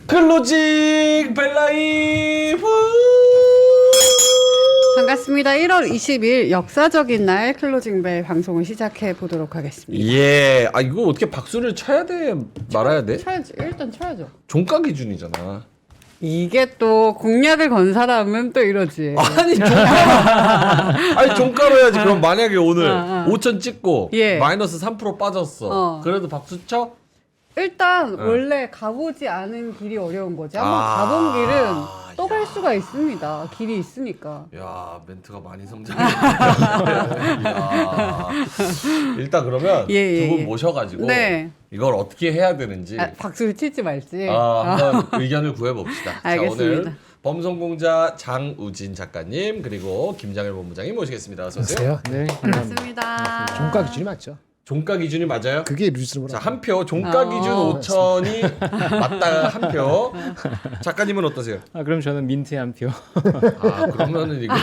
클로징 벨라이브. 반갑습니다. 1월 20일 역사적인 날 클로징벨 방송을 시작해 보도록 하겠습니다. 예. 아 이거 어떻게 박수를 쳐야 돼? 말아야 돼? 쳐야죠. 일단 쳐야죠. 종가 기준이잖아. 이게 또 공약을 건 사람은 또 이러지. 아니 종가. 아니 종가로 해야지. 그럼 만약에 오늘 5천 찍고 예. 마이너스 3% 빠졌어. 어. 그래도 박수 쳐? 일단 원래 가보지 않은 길이 어려운 거지. 한번 아, 가본 길은 또 갈 수가 있습니다. 길이 있으니까. 야 멘트가 많이 성장했네. 일단 그러면 예, 두 분 예. 모셔가지고 네. 이걸 어떻게 해야 되는지 박수를 칠지 말지. 한번 의견을 구해봅시다. 자, 알겠습니다. 오늘 범성공자 장우진 작가님 그리고 김장일 본부장님 모시겠습니다. 어서 오세요. 안녕하세요. 네, 반갑습니다. 종가 기준이 맞죠? 종가 기준이 맞아요? 그게 리즈너블. 자, 한 표. 종가 기준 5천이 맞다. 한 표. 작가님은 어떠세요? 그럼 저는 민트에 한 표. 아, 그러면은 이거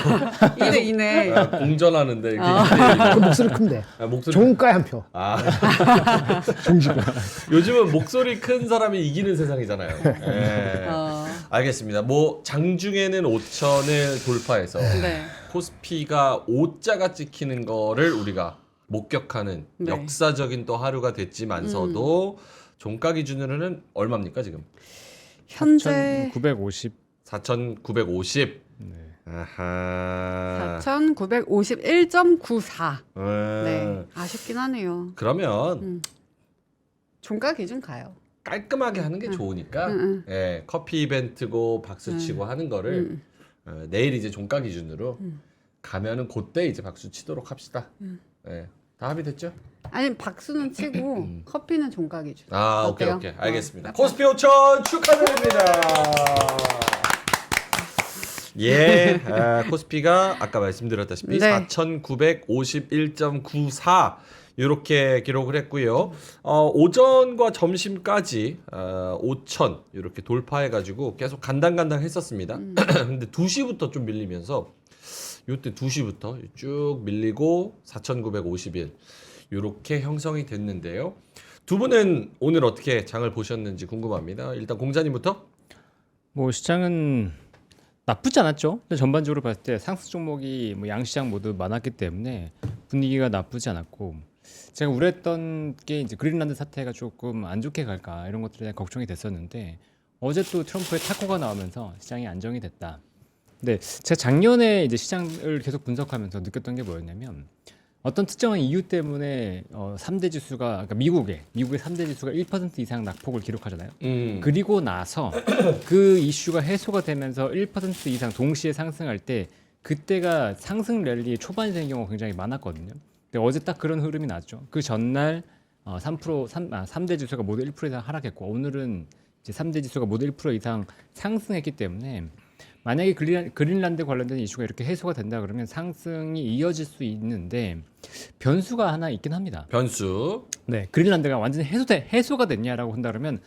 이네. 공전하는데 이게 그 목소리 큰데. 목소리 종가에 한 표. 아, 종지가. 요즘은 목소리 큰 사람이 이기는 세상이잖아요. 예. 알겠습니다. 뭐 장중에는 5천을 돌파해서 네. 코스피가 5자가 찍히는 거를 우리가 목격하는 네. 역사적인 또 하루가 됐지만서도 종가 기준으로는 얼마입니까 지금? 현재 950. 4,950. 네. 아하. 4,951.94. 네. 네. 아쉽긴 하네요. 그러면 종가 기준 가요. 깔끔하게 하는 게 좋으니까 예, 커피 이벤트고 박수치고 하는 거를 내일 이제 종가 기준으로 가면은 그때 이제 박수 치도록 합시다. 예. 다 합의됐죠? 아니 박수는 치고 커피는 종가 기준. 아, 어때요? 오케이. 알겠습니다. 어. 코스피 5천 축하드립니다. 예, 코스피가 아까 말씀드렸다시피 네. 4,951.94 이렇게 기록을 했고요. 오전과 점심까지 5천 이렇게 돌파해가지고 계속 간당간당 했었습니다. 근데 2시부터 좀 밀리면서 요때 2시부터 쭉 밀리고 4,951 이렇게 형성이 됐는데요. 두 분은 오늘 어떻게 장을 보셨는지 궁금합니다. 일단 공자님부터. 뭐 시장은 나쁘지 않았죠. 근데 전반적으로 봤을 때 상승 종목이 뭐 양시장 모두 많았기 때문에 분위기가 나쁘지 않았고, 제가 우려했던 게 이제 그린란드 사태가 조금 안 좋게 갈까 이런 것들에 대한 걱정이 됐었는데, 어제 또 트럼프의 타코가 나오면서 시장이 안정이 됐다. 근데 제가 작년에 이제 시장을 계속 분석하면서 느꼈던 게 뭐였냐면, 어떤 특정한 이유 때문에 3대 지수가, 그러니까 미국의 3대 지수가 1% 이상 낙폭을 기록하잖아요. 그리고 나서 그 이슈가 해소가 되면서 1% 이상 동시에 상승할 때, 그때가 상승 랠리의 초반이 경우가 굉장히 많았거든요. 근데 어제 딱 그런 흐름이 났죠. 그 전날 3대 지수가 모두 1% 이상 하락했고, 오늘은 이제 3대 지수가 모두 1% 이상 상승했기 때문에, 만약에 그린란드 관련된 이슈가 이렇게 해소가 된다 그러면 상승이 이어질 수 있는데, 변수가 하나 있긴 합니다. 변수. 네, 그린란드가 완전히 해소가 됐냐라고 한다 그러면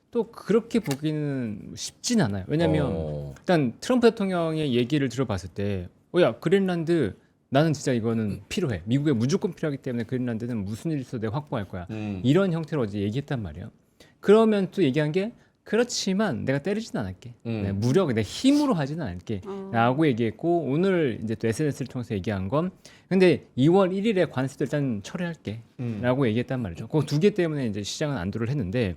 또 그렇게 보기는 쉽진 않아요. 왜냐하면 일단 트럼프 대통령의 얘기를 들어봤을 때, 야 그린란드 나는 진짜 이거는 필요해. 미국에 무조건 필요하기 때문에 그린란드는 무슨 일이 있어도 내가 확보할 거야. 이런 형태로 어제 얘기했단 말이에요. 그러면 또 얘기한 게, 그렇지만 내가 때리진 않을게. 내 무력, 내 힘으로 하지는 않을게. 라고 얘기했고, 오늘 이제 또 SNS를 통해서 얘기한 건, 근데 2월 1일에 관세도 일단 철회할게. 라고 얘기했단 말이죠. 그 두 개 때문에 이제 시장은 안도를 했는데,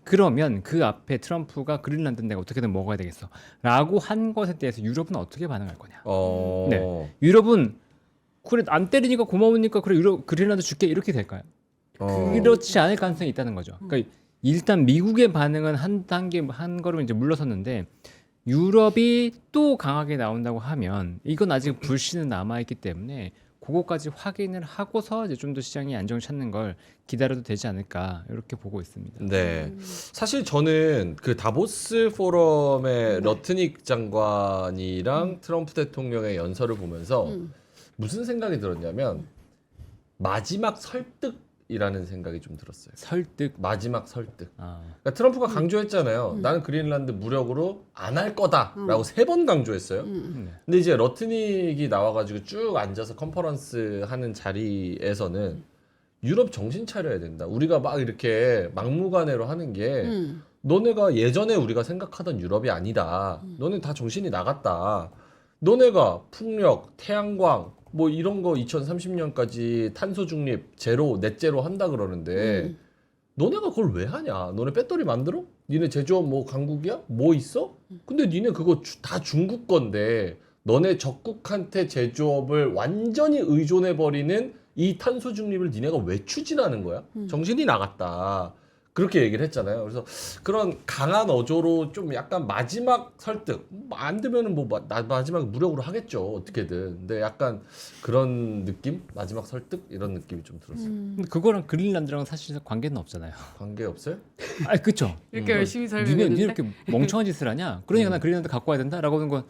그러면 그 앞에 트럼프가 그린란드는 내가 어떻게든 먹어야 되겠어. 라고 한 것에 대해서 유럽은 어떻게 반응할 거냐. 네. 유럽은, 그래, 안 때리니까 고마우니까, 그래, 그린란드 줄게. 이렇게 될까요? 그렇지 않을 가능성이 있다는 거죠. 그러니까 일단 미국의 반응은 한 단계 한 걸음 이제 물러섰는데, 유럽이 또 강하게 나온다고 하면 이건 아직 불씨는 남아 있기 때문에 그거까지 확인을 하고서 이제 좀 더 시장이 안정을 찾는 걸 기다려도 되지 않을까 이렇게 보고 있습니다. 네. 사실 저는 그 다보스 포럼의 러트닉 장관이랑 트럼프 대통령의 연설을 보면서 무슨 생각이 들었냐면, 마지막 설득이라는 생각이 좀 들었어요. 설득. 마지막 설득. 아, 그러니까 트럼프가 강조했잖아요. 나는 그린란드 무력으로 안 할 거다라고 3번 강조했어요. 근데 이제 러트닉이 나와가지고 쭉 앉아서 컨퍼런스 하는 자리에서는 유럽 정신 차려야 된다. 우리가 막 이렇게 막무가내로 하는 게 너네가 예전에 우리가 생각하던 유럽이 아니다. 너네 다 정신이 나갔다. 너네가 풍력, 태양광 뭐 이런 거 2030년까지 탄소 중립 제로, 넷제로 한다 그러는데 너네가 그걸 왜 하냐? 너네 배터리 만들어? 니네 제조업 뭐 강국이야? 뭐 있어? 근데 니네 그거 다 중국 건데 너네 적국한테 제조업을 완전히 의존해 버리는 이 탄소 중립을 니네가 왜 추진하는 거야? 정신이 나갔다. 그렇게 얘기를 했잖아요. 그래서 그런 강한 어조로 좀 약간 마지막 설득, 안 되면은 뭐 마지막에 무력으로 하겠죠. 어떻게든. 근데 약간 그런 느낌? 마지막 설득? 이런 느낌이 좀 들었어요. 근데 그거랑 그린란드랑 사실 관계는 없잖아요. 관계 없어요? 아, 그렇죠. 이렇게 열심히 니네 설명했는데 이렇게 멍청한 짓을 하냐? 그러니까 나 그린란드 갖고 와야 된다라고 하는 건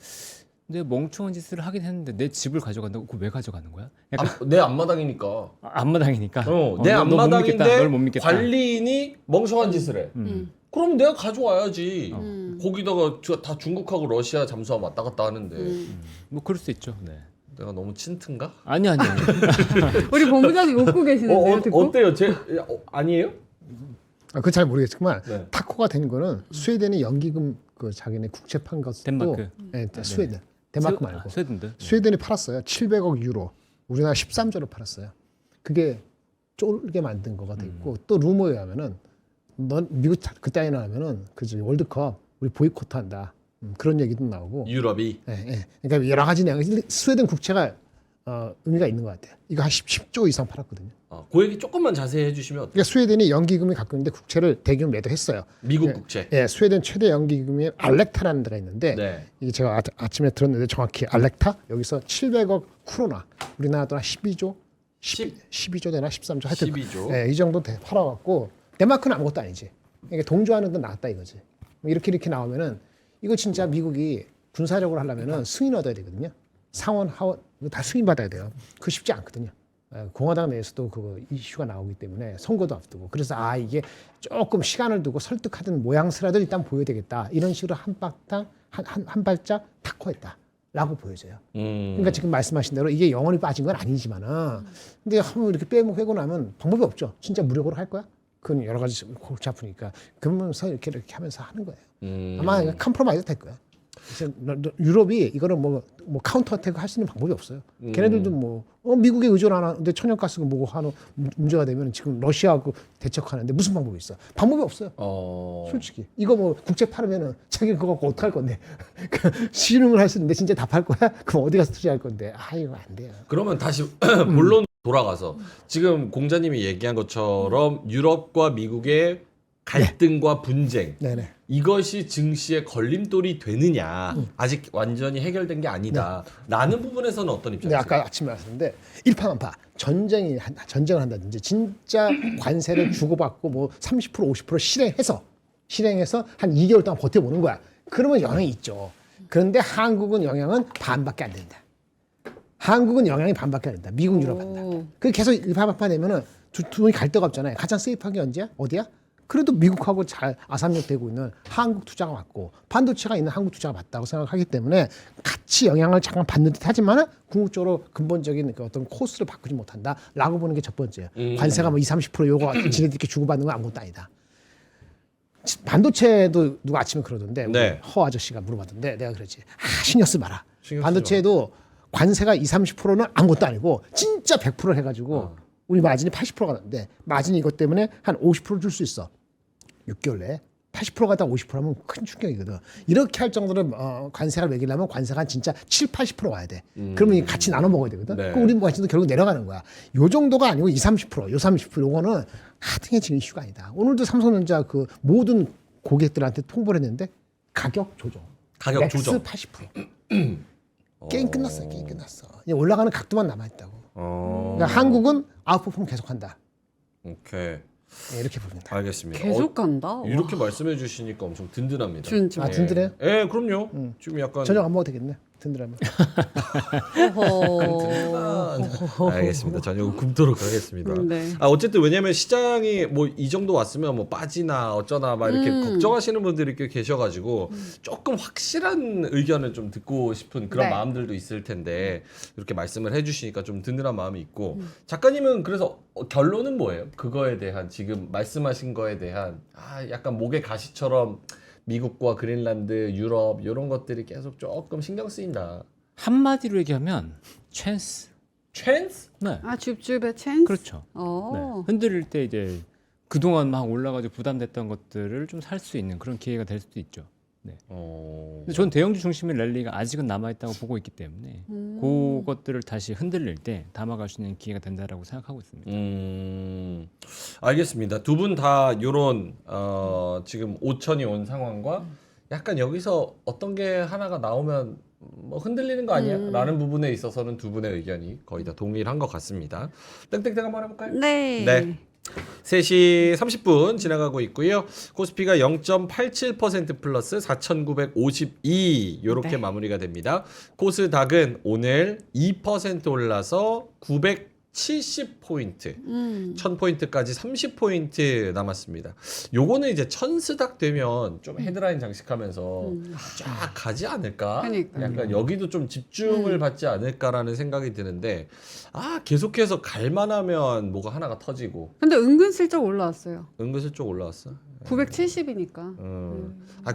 근데 멍청한 짓을 하긴 했는데 내 집을 가져간다고 그거 왜 가져가는 거야? 약간 내 앞마당이니까. 앞마당이니까. 내 너 못 믿겠다. 앞마당인데 널 못 믿겠다. 관리인이 멍청한 짓을 해. 그럼 내가 가져와야지. 음. 거기다가 다 중국하고 러시아 잠수함 왔다 갔다 하는데 뭐 그럴 수 있죠. 네. 내가 너무 친튼가? 아니. 우리 본부장님 웃고 계시는데요, 듣고? 어때요? 아니에요? 그건 잘 모르겠지만 네. 타코가 된 거는 스웨덴이 연기금 그 자기네 국채 판 것도 덴마크. 스웨덴 덴마크 말고 스웨덴도. 스웨덴이 팔았어요. 700억 유로. 우리나라 13조로 팔았어요. 그게 쫄게 만든 거가 됐고 또 루머에 의하면은 넌 미국 그때 아니나 하면은 그지 월드컵 우리 보이콧한다. 그런 얘기도 나오고. 유럽이 그러니까 여러 가지 내용. 스웨덴 국채가 의미가 있는 것 같아요. 이거 한 10조 이상 팔았거든요. 그 얘기 조금만 자세히 해주시면 어때요? 그러니까 스웨덴이 연기금이 갖고 있는데 국채를 대규모 매도했어요. 미국 국채. 예, 스웨덴 최대 연기금이 알렉타라는 데가 있는데 네. 이게 제가 아침에 들었는데 정확히 알렉타 여기서 700억 쿠로나 우리나라 돈 한 12조 12조 되나 13조 하여튼 12조. 예, 이 정도 팔아갖고 덴마크는 아무것도 아니지. 그러니까 동조하는 건 나왔다 이거지. 뭐 이렇게 나오면은 이거 진짜 미국이 군사적으로 하려면은 승인 얻어야 되거든요. 상원 하원 이거 다 승인 받아야 돼요. 그거 쉽지 않거든요. 공화당 내에서도 그 이슈가 나오기 때문에 선거도 앞두고 그래서 이게 조금 시간을 두고 설득하던 모양새라도 일단 보여야 되겠다 이런 식으로 한 발짝 탁구했다라고 보여져요. 그러니까 지금 말씀하신 대로 이게 영원히 빠진 건 아니지만은 근데 한번 이렇게 빼고 나면 방법이 없죠. 진짜 무력으로 할 거야? 그건 여러 가지 골치 아프니까 그러면서 이렇게 하면서 하는 거예요. 아마 컴프로마이즈 될 거야. 그래서 유럽이 이거는 뭐 카운터 어택 할 수 있는 방법이 없어요. 걔네들도 미국에 의존하는데 천연가스가 뭐고 하는 문제가 되면 지금 러시아하고 대척하는데 무슨 방법이 있어? 방법이 없어요. 솔직히 이거 뭐 국채 팔으면은 자기 그거 갖고 어떡할 건데 신용을 할 수 있는데 진짜 다 팔 거야? 그럼 어디 가서 투자할 건데? 이거 안 돼요. 그러면 다시 본론 돌아가서 지금 공자님이 얘기한 것처럼 유럽과 미국의 갈등과 분쟁 네네. 이것이 증시의 걸림돌이 되느냐 아직 완전히 해결된 게 아니다 라는 부분에서는 어떤 근데 입장이세요? 아까 아침에 말씀드렸는데 일파만파 전쟁을 한다든지 진짜 관세를 주고받고 뭐 30% 50% 실행해서 한 2개월 동안 버텨보는 거야. 그러면 영향이 있죠. 그런데 한국은 영향은 반밖에 안 된다. 한국은 영향이 반밖에 안 된다. 미국 유럽 한다. 그 계속 일파만파 되면은 두 분이 갈 데가 없잖아요. 가장 세이프한 게 언제야? 어디야? 그래도 미국하고 잘 아삼육되고 있는 한국 투자가 맞고 반도체가 있는 한국 투자가 맞다고 생각하기 때문에 같이 영향을 잠깐 받는 듯 하지만 궁극적으로 근본적인 그 어떤 코스를 바꾸지 못한다라고 보는 게 첫 번째예요. 관세가 뭐 20-30% 요거 지네들끼리 주고받는 건 아무것도 아니다. 반도체도 누가 아침에 그러던데 네. 허 아저씨가 물어봤던데 내가 그랬지. 신경 쓰지 마라. 신경 쓰지 반도체도 관세가 20-30%는 아무것도 아니고 진짜 100% 해가지고 우리 마진이 80%가 나는데 마진이 이것 때문에 한 50% 줄 수 있어. 6개월 내에 80%가 다 50%하면 큰 충격이거든. 이렇게 할 정도로 관세를 매기려면 관세가 진짜 7-80% 와야 돼. 그러면 같이 나눠 먹어야 되거든. 네. 그럼 우리 마진도 결국 내려가는 거야. 요 정도가 아니고 20-30%, 요 30% 요거는 하등의 지금 이슈가 아니다. 오늘도 삼성전자 그 모든 고객들한테 통보를 했는데 가격 조정. 가격 맥스 조정. 80%. 게임 끝났어. 게임 끝났어. 이제 올라가는 각도만 남아있다고. 그러니까 한국은 아웃퍼폼 계속한다. 오케이. 네, 이렇게 봅니다. 알겠습니다. 계속 간다. 이렇게 말씀해 주시니까 엄청 든든합니다. 진짜. 든든해요? 예, 그럼요. 지금 약간 저녁 안 먹어도 되겠네. 든든하면. 어허. 알겠습니다. 저는 이거 굶도록 하겠습니다. 네. 어쨌든 왜냐면 시장이 뭐 이 정도 왔으면 뭐 빠지나 어쩌나 막 이렇게 걱정하시는 분들이 꽤 계셔가지고 조금 확실한 의견을 좀 듣고 싶은 그런 네. 마음들도 있을 텐데 이렇게 말씀을 해주시니까 좀 든든한 마음이 있고 작가님은 그래서 결론은 뭐예요? 그거에 대한 지금 말씀하신 거에 대한 약간 목의 가시처럼 미국과 그린란드, 유럽 이런 것들이 계속 조금 신경 쓰인다. 한마디로 얘기하면 찬스. 찬스? 네. 아 줍줍의 찬스. 그렇죠. 네. 어. 흔들릴 때 이제 그동안 막 올라가지고 부담됐던 것들을 좀 살 수 있는 그런 기회가 될 수도 있죠. 네. 근데 전 대형주 중심의 랠리가 아직은 남아있다고 보고 있기 때문에 그것들을 다시 흔들릴 때 담아갈 수 있는 기회가 된다라고 생각하고 있습니다. 알겠습니다. 두 분 다 요런 지금 5천이 온 상황과 약간 여기서 어떤 게 하나가 나오면 뭐 흔들리는 거 아니야? 라는 부분에 있어서는 두 분의 의견이 거의 다 동일한 것 같습니다. 땡땡땡 한번 해볼까요? 네. 네. 3시 30분 지나가고 있고요. 코스피가 0.87% 플러스 4,952 이렇게 네. 마무리가 됩니다. 코스닥은 오늘 2% 올라서 970포인트, 1000포인트까지 30포인트 남았습니다. 요거는 이제 천스닥 되면 좀 헤드라인 장식하면서 쫙 가지 않을까? 그러니까요. 약간 여기도 좀 집중을 받지 않을까라는 생각이 드는데 계속해서 갈만하면 뭐가 하나가 터지고 근데 은근슬쩍 올라왔어요. 은근슬쩍 올라왔어. 970이니까.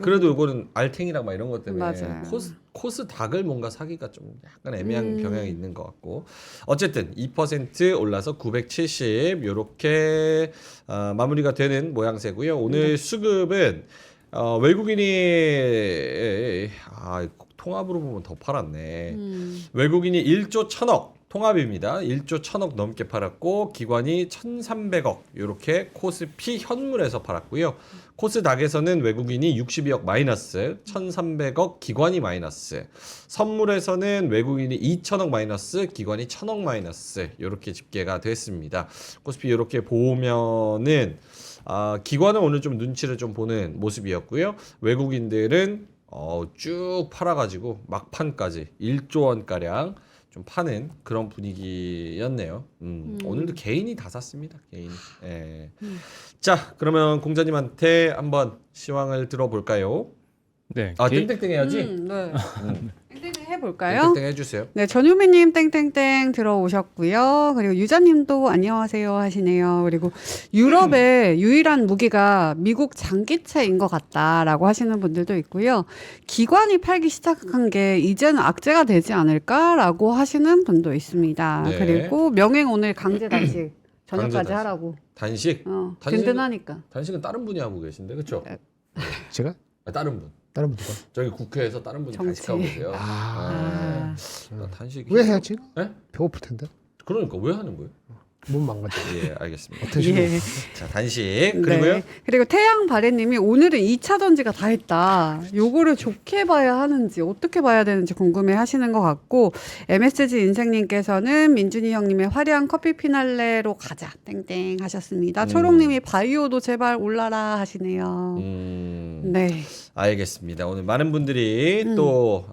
그래도 요거는 알탱이랑 막 이런 것 때문에 맞아요. 코스닥을 뭔가 사기가 좀 약간 애매한 경향이 있는 것 같고 어쨌든 2% 올라서 970 요렇게 마무리가 되는 모양새고요. 오늘 수급은 외국인이 통합으로 보면 더 팔았네. 외국인이 1조 1000억 통합입니다. 1조 1000억 넘게 팔았고 기관이 1300억 이렇게 코스피 현물에서 팔았고요. 코스닥에서는 외국인이 62억 마이너스 1300억 기관이 마이너스 선물에서는 외국인이 2000억 마이너스 기관이 1000억 마이너스 이렇게 집계가 됐습니다. 코스피 이렇게 보면은 기관은 오늘 좀 눈치를 좀 보는 모습이었고요. 외국인들은 쭉 팔아가지고 막판까지 1조 원가량 좀 파는 그런 분위기였네요. 오늘도 개인이 다 샀습니다. 개인이. 예. 자, 그러면 공자님한테 한번 시황을 들어볼까요? 네. 땡땡땡 해야지. 네. 땡땡 해볼까요? 땡땡땡 해주세요. 네, 전유미님 땡땡땡 들어오셨고요. 그리고 유자님도 안녕하세요 하시네요. 그리고 유럽의 유일한 무기가 미국 장기채인 것 같다라고 하시는 분들도 있고요. 기관이 팔기 시작한 게 이제는 악재가 되지 않을까라고 하시는 분도 있습니다. 네. 그리고 명행 오늘 강제 단식 저녁까지 단식. 하라고. 단식. 단식은- 든든하니까. 단식은 다른 분이 하고 계신데 그렇죠? 제가 다른 분. 다른 분 누가? 저기 국회에서 다른 분이 정치. 단식하고 계세요. 아. 단식. 왜 해야지? 네? 배고플 텐데. 그러니까 왜 하는 거예요? 몸 망가져. 예, 알겠습니다. 예. 자, 단식. 그리고요. 네. 그리고 태양 바래님이 오늘은 2차 전지가 다 했다. 요거를 좋게 봐야 하는지 어떻게 봐야 되는지 궁금해 하시는 것 같고 MSG 인생님께서는 민준이 형님의 화려한 커피 피날레로 가자 땡땡 하셨습니다. 초롱님이 바이오도 제발 올라라 하시네요. 네. 알겠습니다. 오늘 많은 분들이 또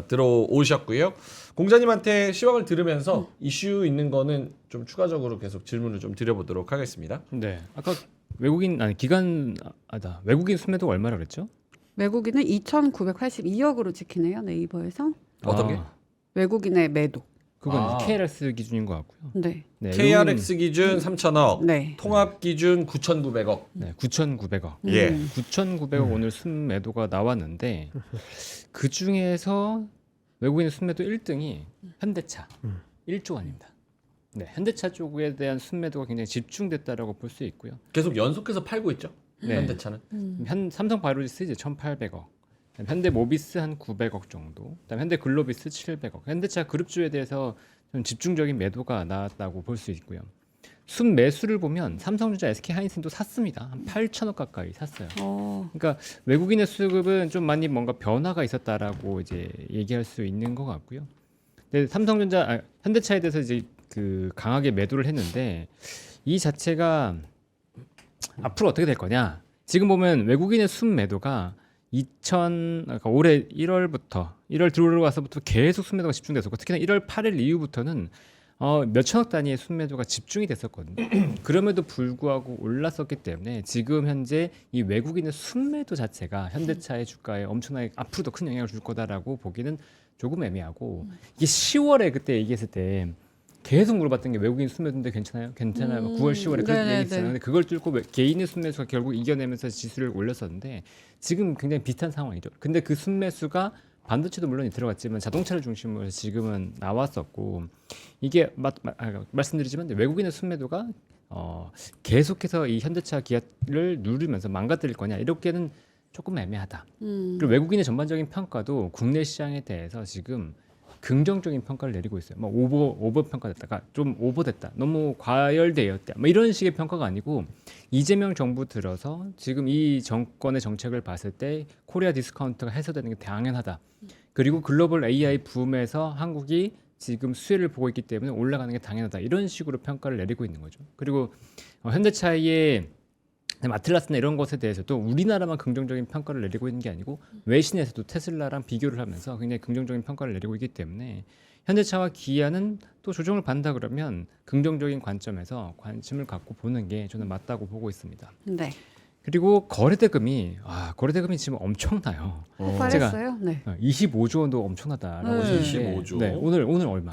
들어오셨고요. 공자님한테 시황을 들으면서 이슈 있는 거는 좀 추가적으로 계속 질문을 좀 드려보도록 하겠습니다. 네. 아까 외국인 순매도가 얼마라 그랬죠? 외국인은 2,982억으로 지키네요. 네이버에서. 어떤 게? 외국인의 매도. 그건 KLX 기준인 것 같고요. 네. 네, KRX 기준 3,000억, 네. 통합 기준 9,900억. 네, 9,900억. 예. 9,900억 오늘 순매도가 나왔는데 그 중에서 외국인 순매도 1등이 현대차 1조 원입니다. 네, 현대차 쪽에 대한 순매도가 굉장히 집중됐다라고 볼 수 있고요. 계속 연속해서 팔고 있죠. 네. 현대차는. 삼성바이오로지스 이제 1,800억, 현대모비스 한 900억 정도, 그다음 현대글로비스 700억. 현대차 그룹주에 대해서 좀 집중적인 매도가 나왔다고 볼 수 있고요. 순매수를 보면 삼성전자, SK하이닉스도 샀습니다. 한 8천억 가까이 샀어요. 그러니까 외국인의 수급은 좀 많이 뭔가 변화가 있었다라고 이제 얘기할 수 있는 것 같고요. 근데 현대차에 대해서 이제 그 강하게 매도를 했는데 이 자체가 앞으로 어떻게 될 거냐? 지금 보면 외국인의 순매도가 그러니까 올해 1월 들어와서부터 계속 순매도가 집중됐었고 특히나 1월 8일 이후부터는 몇천억 단위의 순매도가 집중이 됐었거든요. 그럼에도 불구하고 올랐었기 때문에 지금 현재 이 외국인의 순매도 자체가 현대차의 주가에 엄청나게 앞으로도 큰 영향을 줄 거다라고 보기는 조금 애매하고 이게 10월에 그때 얘기했을 때 계속 물어봤던 게 외국인 순매도인데 괜찮아요? 괜찮아요? 9월, 10월에 그렇게 네네네. 얘기했어요. 근데 그걸 뚫고 개인의 순매수가 결국 이겨내면서 지수를 올렸었는데 지금 굉장히 비슷한 상황이죠. 근데 그 순매수가 반도체도 물론 들어갔지만 자동차를 중심으로 해서 지금은 나왔었고 이게 말씀드리지만 외국인의 순매도가 계속해서 이 현대차 기아를 누르면서 망가뜨릴 거냐 이렇게는 조금 애매하다. 그리고 외국인의 전반적인 평가도 국내 시장에 대해서 지금 긍정적인 평가를 내리고 있어요. 뭐 오버 평가됐다가 좀 오버됐다. 너무 과열되었다. 뭐 이런 식의 평가가 아니고 이재명 정부 들어서 지금 이 정권의 정책을 봤을 때 코리아 디스카운트가 해소되는 게 당연하다. 그리고 글로벌 AI 붐에서 한국이 지금 수혜를 보고 있기 때문에 올라가는 게 당연하다. 이런 식으로 평가를 내리고 있는 거죠. 그리고 현대차의 아틀라스나 이런 것에 대해서도 우리나라만 긍정적인 평가를 내리고 있는 게 아니고 외신에서도 테슬라랑 비교를 하면서 굉장히 긍정적인 평가를 내리고 있기 때문에 현대차와 기아는 또 조정을 받는다 그러면 긍정적인 관점에서 관심을 갖고 보는 게 저는 맞다고 보고 있습니다. 네. 그리고 거래대금이 지금 엄청나요. 폭발했어요. 네. 25조 원도 엄청나다라고 네. 하시는데 25조. 네, 오늘 얼마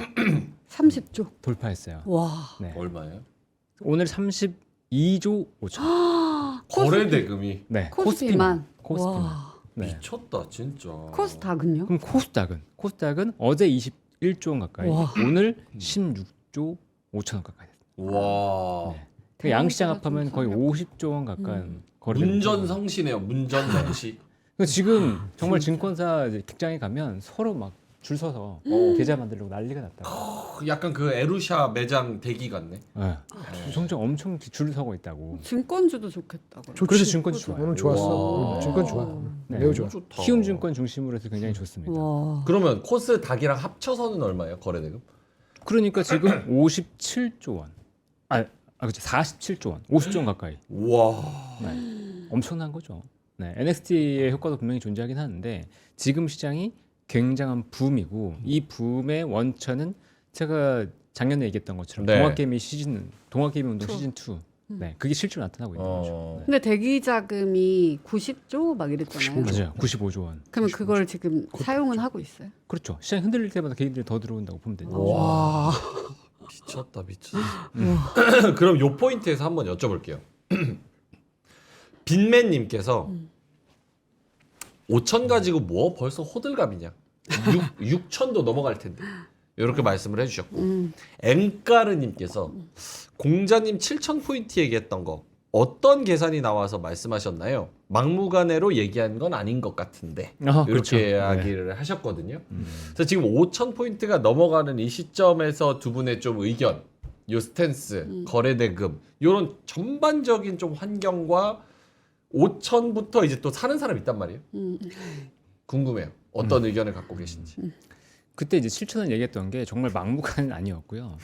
30조. 돌파했어요. 와. 네. 얼마예요? 오늘 32조 5천. 거래대금이 네, 코스피만. 코스피만. 와. 네. 미쳤다 진짜. 코스닥은요? 그럼 코스닥은 어제 21조 원 가까이, 와. 오늘 16조 5천 원 가까이 됐어요. 와. 네. 그 양시장 대박이다, 합하면 좀 거의 가볍고. 50조 원 가까운 거래. 문전성시네요. 문전성시. 지금 정말 증권사 직장에 가면 서로 막 줄 서서 계좌 만들려고 난리가 났다고. 약간 그 에루샤 매장 대기 같네. 네. 점점 엄청 줄 서고 있다고. 증권주도 좋겠다고. 그래서 증권주 좋아요. 오늘 좋았어. 와. 증권 좋아. 네. 매우 좋아. 좋다. 키움증권 중심으로 해서 굉장히 좋습니다. 와. 그러면 코스닥이랑 합쳐서는 얼마예요? 거래대금? 그러니까 지금 57조 원. 그렇죠. 47조 원. 50조 원 가까이. 와. 네. 엄청난 거죠. 네. NXT의 효과도 분명히 존재하긴 하는데 지금 시장이 굉장한 붐이고 이 붐의 원천은 제가 작년에 얘기했던 것처럼 네. 동학개미 운동 시즌 2. 네. 그게 실제로 나타나고 있는 거죠. 네. 근데 대기 자금이 90조 막 이랬잖아요. 맞아요. 95조 원. 그러면 그걸 지금 사용은 하고 있어요? 그렇죠. 시장 흔들릴 때마다 개인들이 더 들어온다고 보면 되죠. 와. 미쳤다. 그럼 요 포인트에서 한번 여쭤볼게요. 빈맨님께서 5천 가지고 뭐 벌써 호들갑이냐? 6천도 넘어갈 텐데. 이렇게 말씀을 해주셨고 엠까르님께서 공자님 7천 포인트 얘기했던 거 어떤 계산이 나와서 말씀하셨나요? 막무가내로 얘기한 건 아닌 것 같은데 이렇게 그렇죠. 이야기를 하셨거든요. 그래서 지금 5천 포인트가 넘어가는 이 시점에서 두 분의 좀 의견, 요 스탠스, 거래대금 이런 전반적인 좀 환경과 5천부터 이제 또 사는 사람 있단 말이에요. 궁금해요. 어떤 의견을 갖고 계신지. 그때 이제 7천원 얘기했던 게 정말 막무가내는 아니었고요.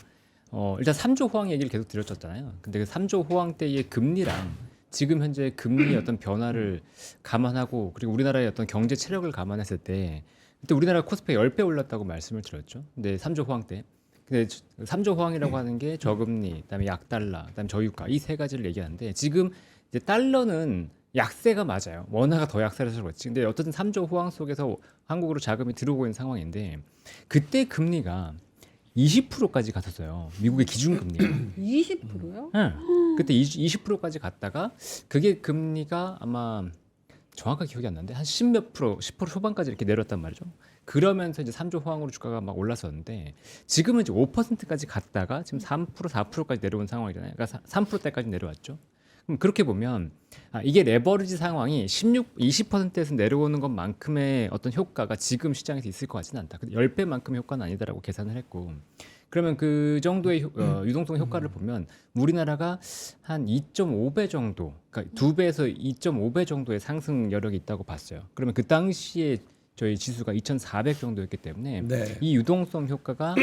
일단 3조 호황 얘기를 계속 드렸었잖아요. 근데 그 3조 호황 때의 금리랑 지금 현재 금리의 어떤 변화를 감안하고 그리고 우리나라의 어떤 경제 체력을 감안했을 때 그때 우리나라 코스피가 10배 올랐다고 말씀을 드렸죠. 근데 3조 호황 때. 근데 3조 호황이라고 하는 게 저금리, 그다음에 약달러, 그다음에 저유가 이 세 가지를 얘기하는데 지금 이제 달러는 약세가 맞아요. 원화가 더 약세를 해서 그렇지. 근데 어쨌든 3조 호황 속에서 한국으로 자금이 들어오고 있는 상황인데 그때 금리가 20%까지 갔었어요. 미국의 기준금리. 20%요? 네. 그때 20%까지 갔다가 그게 금리가 아마 정확하게 기억이 안 나는데 한 10몇 프로, 10% 초반까지 이렇게 내렸단 말이죠. 그러면서 이제 3조 호황으로 주가가 막 올랐었는데 지금은 이제 5%까지 갔다가 지금 3%, 4%까지 내려온 상황이잖아요. 그러니까 3%대까지 내려왔죠. 그럼 그렇게 보면 이게 레버리지 상황이 20%에서 내려오는 것만큼의 어떤 효과가 지금 시장에서 있을 것 같지는 않다. 10배만큼의 효과는 아니다라고 계산을 했고 그러면 그 정도의 유동성 효과를 보면 우리나라가 한 2.5배 정도, 그러니까 2배에서 2.5배 정도의 상승 여력이 있다고 봤어요. 그러면 그 당시에 저희 지수가 2,400 정도였기 때문에 네. 이 유동성 효과가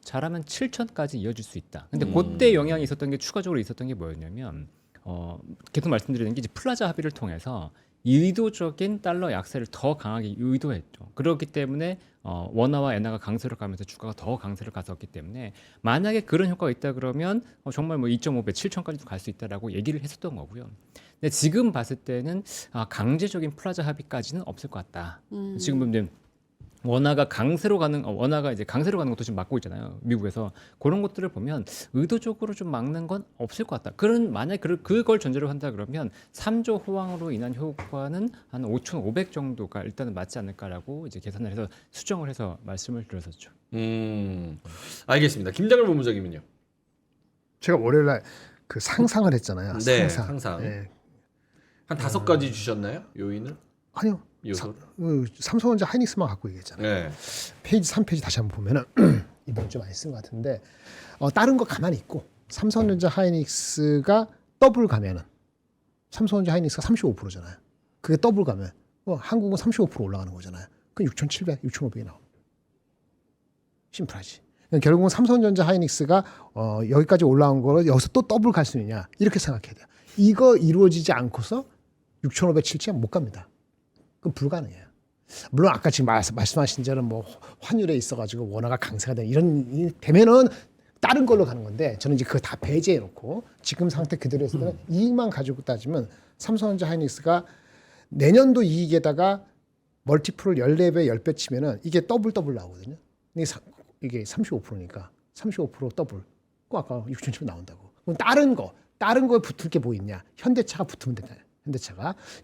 잘하면 7,000까지 이어질 수 있다. 근데 그때 영향이 있었던 게 추가적으로 있었던 게 뭐였냐면 계속 말씀드리는 게 이제 플라자 합의를 통해서 의도적인 달러 약세를 더 강하게 의도했죠. 그렇기 때문에 원화와 엔화가 강세로 가면서 주가가 더 강세로 갔었기 때문에 만약에 그런 효과가 있다 그러면 정말 뭐 2.5배 7천까지도 갈 수 있다라고 얘기를 했었던 거고요. 근데 지금 봤을 때는 강제적인 플라자 합의까지는 없을 것 같다. 지금 이제 원화가 이제 강세로 가는 것도 지금 막고 있잖아요. 미국에서 그런 것들을 보면 의도적으로 좀 막는 건 없을 것 같다. 만약 그걸 전제로 한다 그러면 3조 호황으로 인한 효과는 한 5,500 정도가 일단은 맞지 않을까라고 이제 계산을 해서 수정을 해서 말씀을 드렸었죠. 알겠습니다. 김장글 본부장님은요? 제가 월요일날 그 상상을 했잖아요. 네, 상상. 상상. 예. 한 5가지 주셨나요? 요인을? 아니요. 요소? 삼성전자 하이닉스만 갖고 얘기했잖아요. 네. 페이지 3페이지 다시 한번 보면은 이번 주 많이 쓴 것 같은데 다른 거 가만히 있고 삼성전자 하이닉스가 더블 가면은 삼성전자 하이닉스가 35%잖아요. 그게 더블 가면 한국은 35% 올라가는 거잖아요. 그 6,700, 6,500이 나옵니다. 심플하지. 결국은 삼성전자 하이닉스가 여기까지 올라온 거를 여기서 또 더블 갈 수 있냐 이렇게 생각해야 돼요. 이거 이루어지지 않고서 6,500 7,000 못 갑니다. 그건 불가능해요. 물론 아까 지금 말씀하신 대로 뭐 환율에 있어가지고 원화가 강세가 되는 이런 되면은 다른 걸로 가는 건데 저는 이제 그거 다 배제해 놓고 지금 상태 그대로 했을 때는 이익만 가지고 따지면 삼성전자 하이닉스가 내년도 이익에다가 멀티플을 14배, 10배 치면은 이게 더블 나오거든요. 이게 35%니까 35% 더블. 그 아까 6,700 나온다고. 그럼 다른 거에 붙을 게 뭐 있냐? 현대차가 붙으면 되잖아요.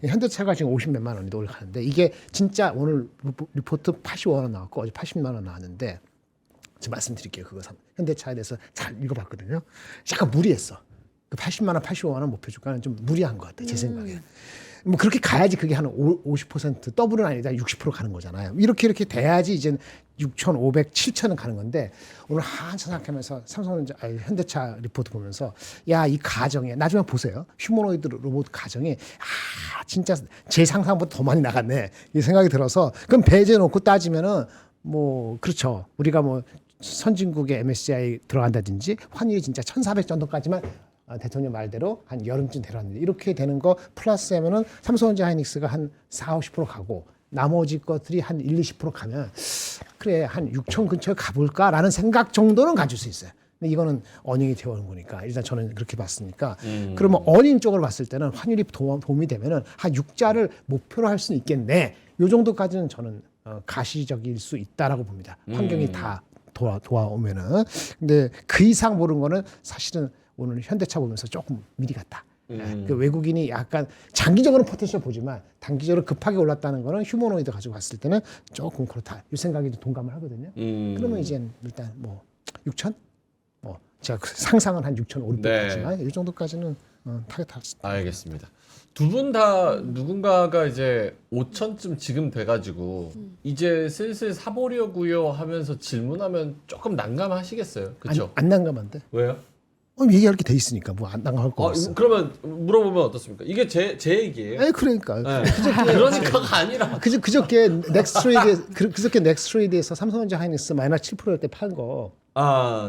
현대차가 지금 50몇만 원이 올라가는데 이게 진짜 오늘 리포트 85만 원 나왔고 어제 80만 원 나왔는데 제가 말씀드릴게요. 그거 현대차에 대해서 잘 읽어봤거든요. 약간 무리했어. 그 80만 원, 85만 원 목표 주가는 좀 무리한 것 같아요. 제 생각에. 뭐 그렇게 가야지 그게 한 50% 더블은 아니다 60% 가는 거잖아요. 이렇게 돼야지 이제 6,500, 7,000은 가는 건데 오늘 한참 생각하면서 현대차 리포트 보면서 야, 이 가정에 나중에 보세요. 휴머노이드 로봇 가정에 진짜 제 상상보다 더 많이 나갔네. 이 생각이 들어서 그럼 배제 놓고 따지면은 뭐 그렇죠. 우리가 뭐 선진국의 MSCI 들어간다든지 환율이 진짜 1,400 정도까지만 대통령 말대로 한 여름쯤 데려왔는데 이렇게 되는 거 플러스 하면은 삼성전자 하이닉스가 한 4-50% 가고 나머지 것들이 한 1-20% 가면 그래 한 6천 근처에 가볼까라는 생각 정도는 가질 수 있어요. 근데 이거는 어닝이 되어 오는 거니까 일단 저는 그렇게 봤으니까 그러면 어닝 쪽으로 봤을 때는 환율이 도움이 되면은 한 6자를 목표로 할 수는 있겠네. 요 정도까지는 저는 가시적일 수 있다라고 봅니다. 환경이 다 도와오면은. 근데 그 이상 모르는 거는 사실은 오늘 현대차 보면서 조금 미리 갔다. 그 외국인이 약간 장기적으로는 포텐셜 보지만 단기적으로 급하게 올랐다는 거는 휴머노이드 가지고 봤을 때는 조금 그렇다. 이 생각에 동감을 하거든요. 그러면 이제 일단 뭐 6천? 뭐 제가 상상은 한 6,500까지만 이 정도까지는 타겟할 수 있다. 알겠습니다. 두 분 다 누군가가 이제 5천쯤 지금 돼가지고 이제 슬슬 사보려고요 하면서 질문하면 조금 난감하시겠어요, 그렇죠? 안 난감한데? 왜요? 얘기할 게 돼 있으니까 뭐 안 난감할 거 없어. 그러면 물어보면 어떻습니까? 이게 제 얘기예요. 아니 그러니까 네. 그러니까가 아니라 그저께 넥스트레이드에서 삼성전자 하이닉스 마이너스 7%일 때 판 거.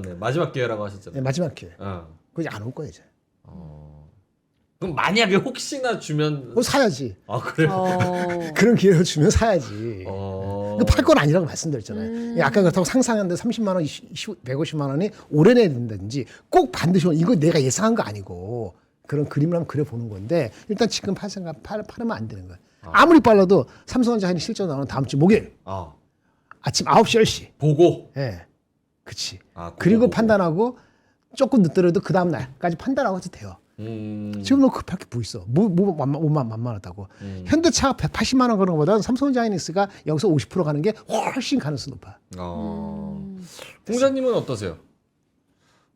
네. 마지막 기회라고 하셨잖아요. 네, 마지막 기회. 어. 그거 이제 안 올 거야 이제. 그럼 만약에 혹시나 주면 사야지. 그래요? 그런 기회를 주면 사야지. 팔 건 아니라고 말씀드렸잖아요. 아까 그렇다고 상상하는데 30만 원, 150만 원이 오래내야 된다든지 꼭 반드시 이거 내가 예상한 거 아니고 그런 그림을 한번 그려보는 건데 일단 지금 팔으면 안 되는 거야. 아무리 빨라도 삼성전자 하이닉스 실적 나오는 다음 주 목요일 아침 9시, 10시. 보고? 예. 그치. 보고. 그리고 판단하고 조금 늦더라도 그 다음 날까지 판단하고 해도 돼요. 지금 너 급할 게 뭐 있어? 뭐만 만만하다고. 현대차가 180만 원 그런 것보다 삼성전자 하이닉스가 여기서 50% 가는 게 훨씬 가능성이 높아. 공자님은 어떠세요?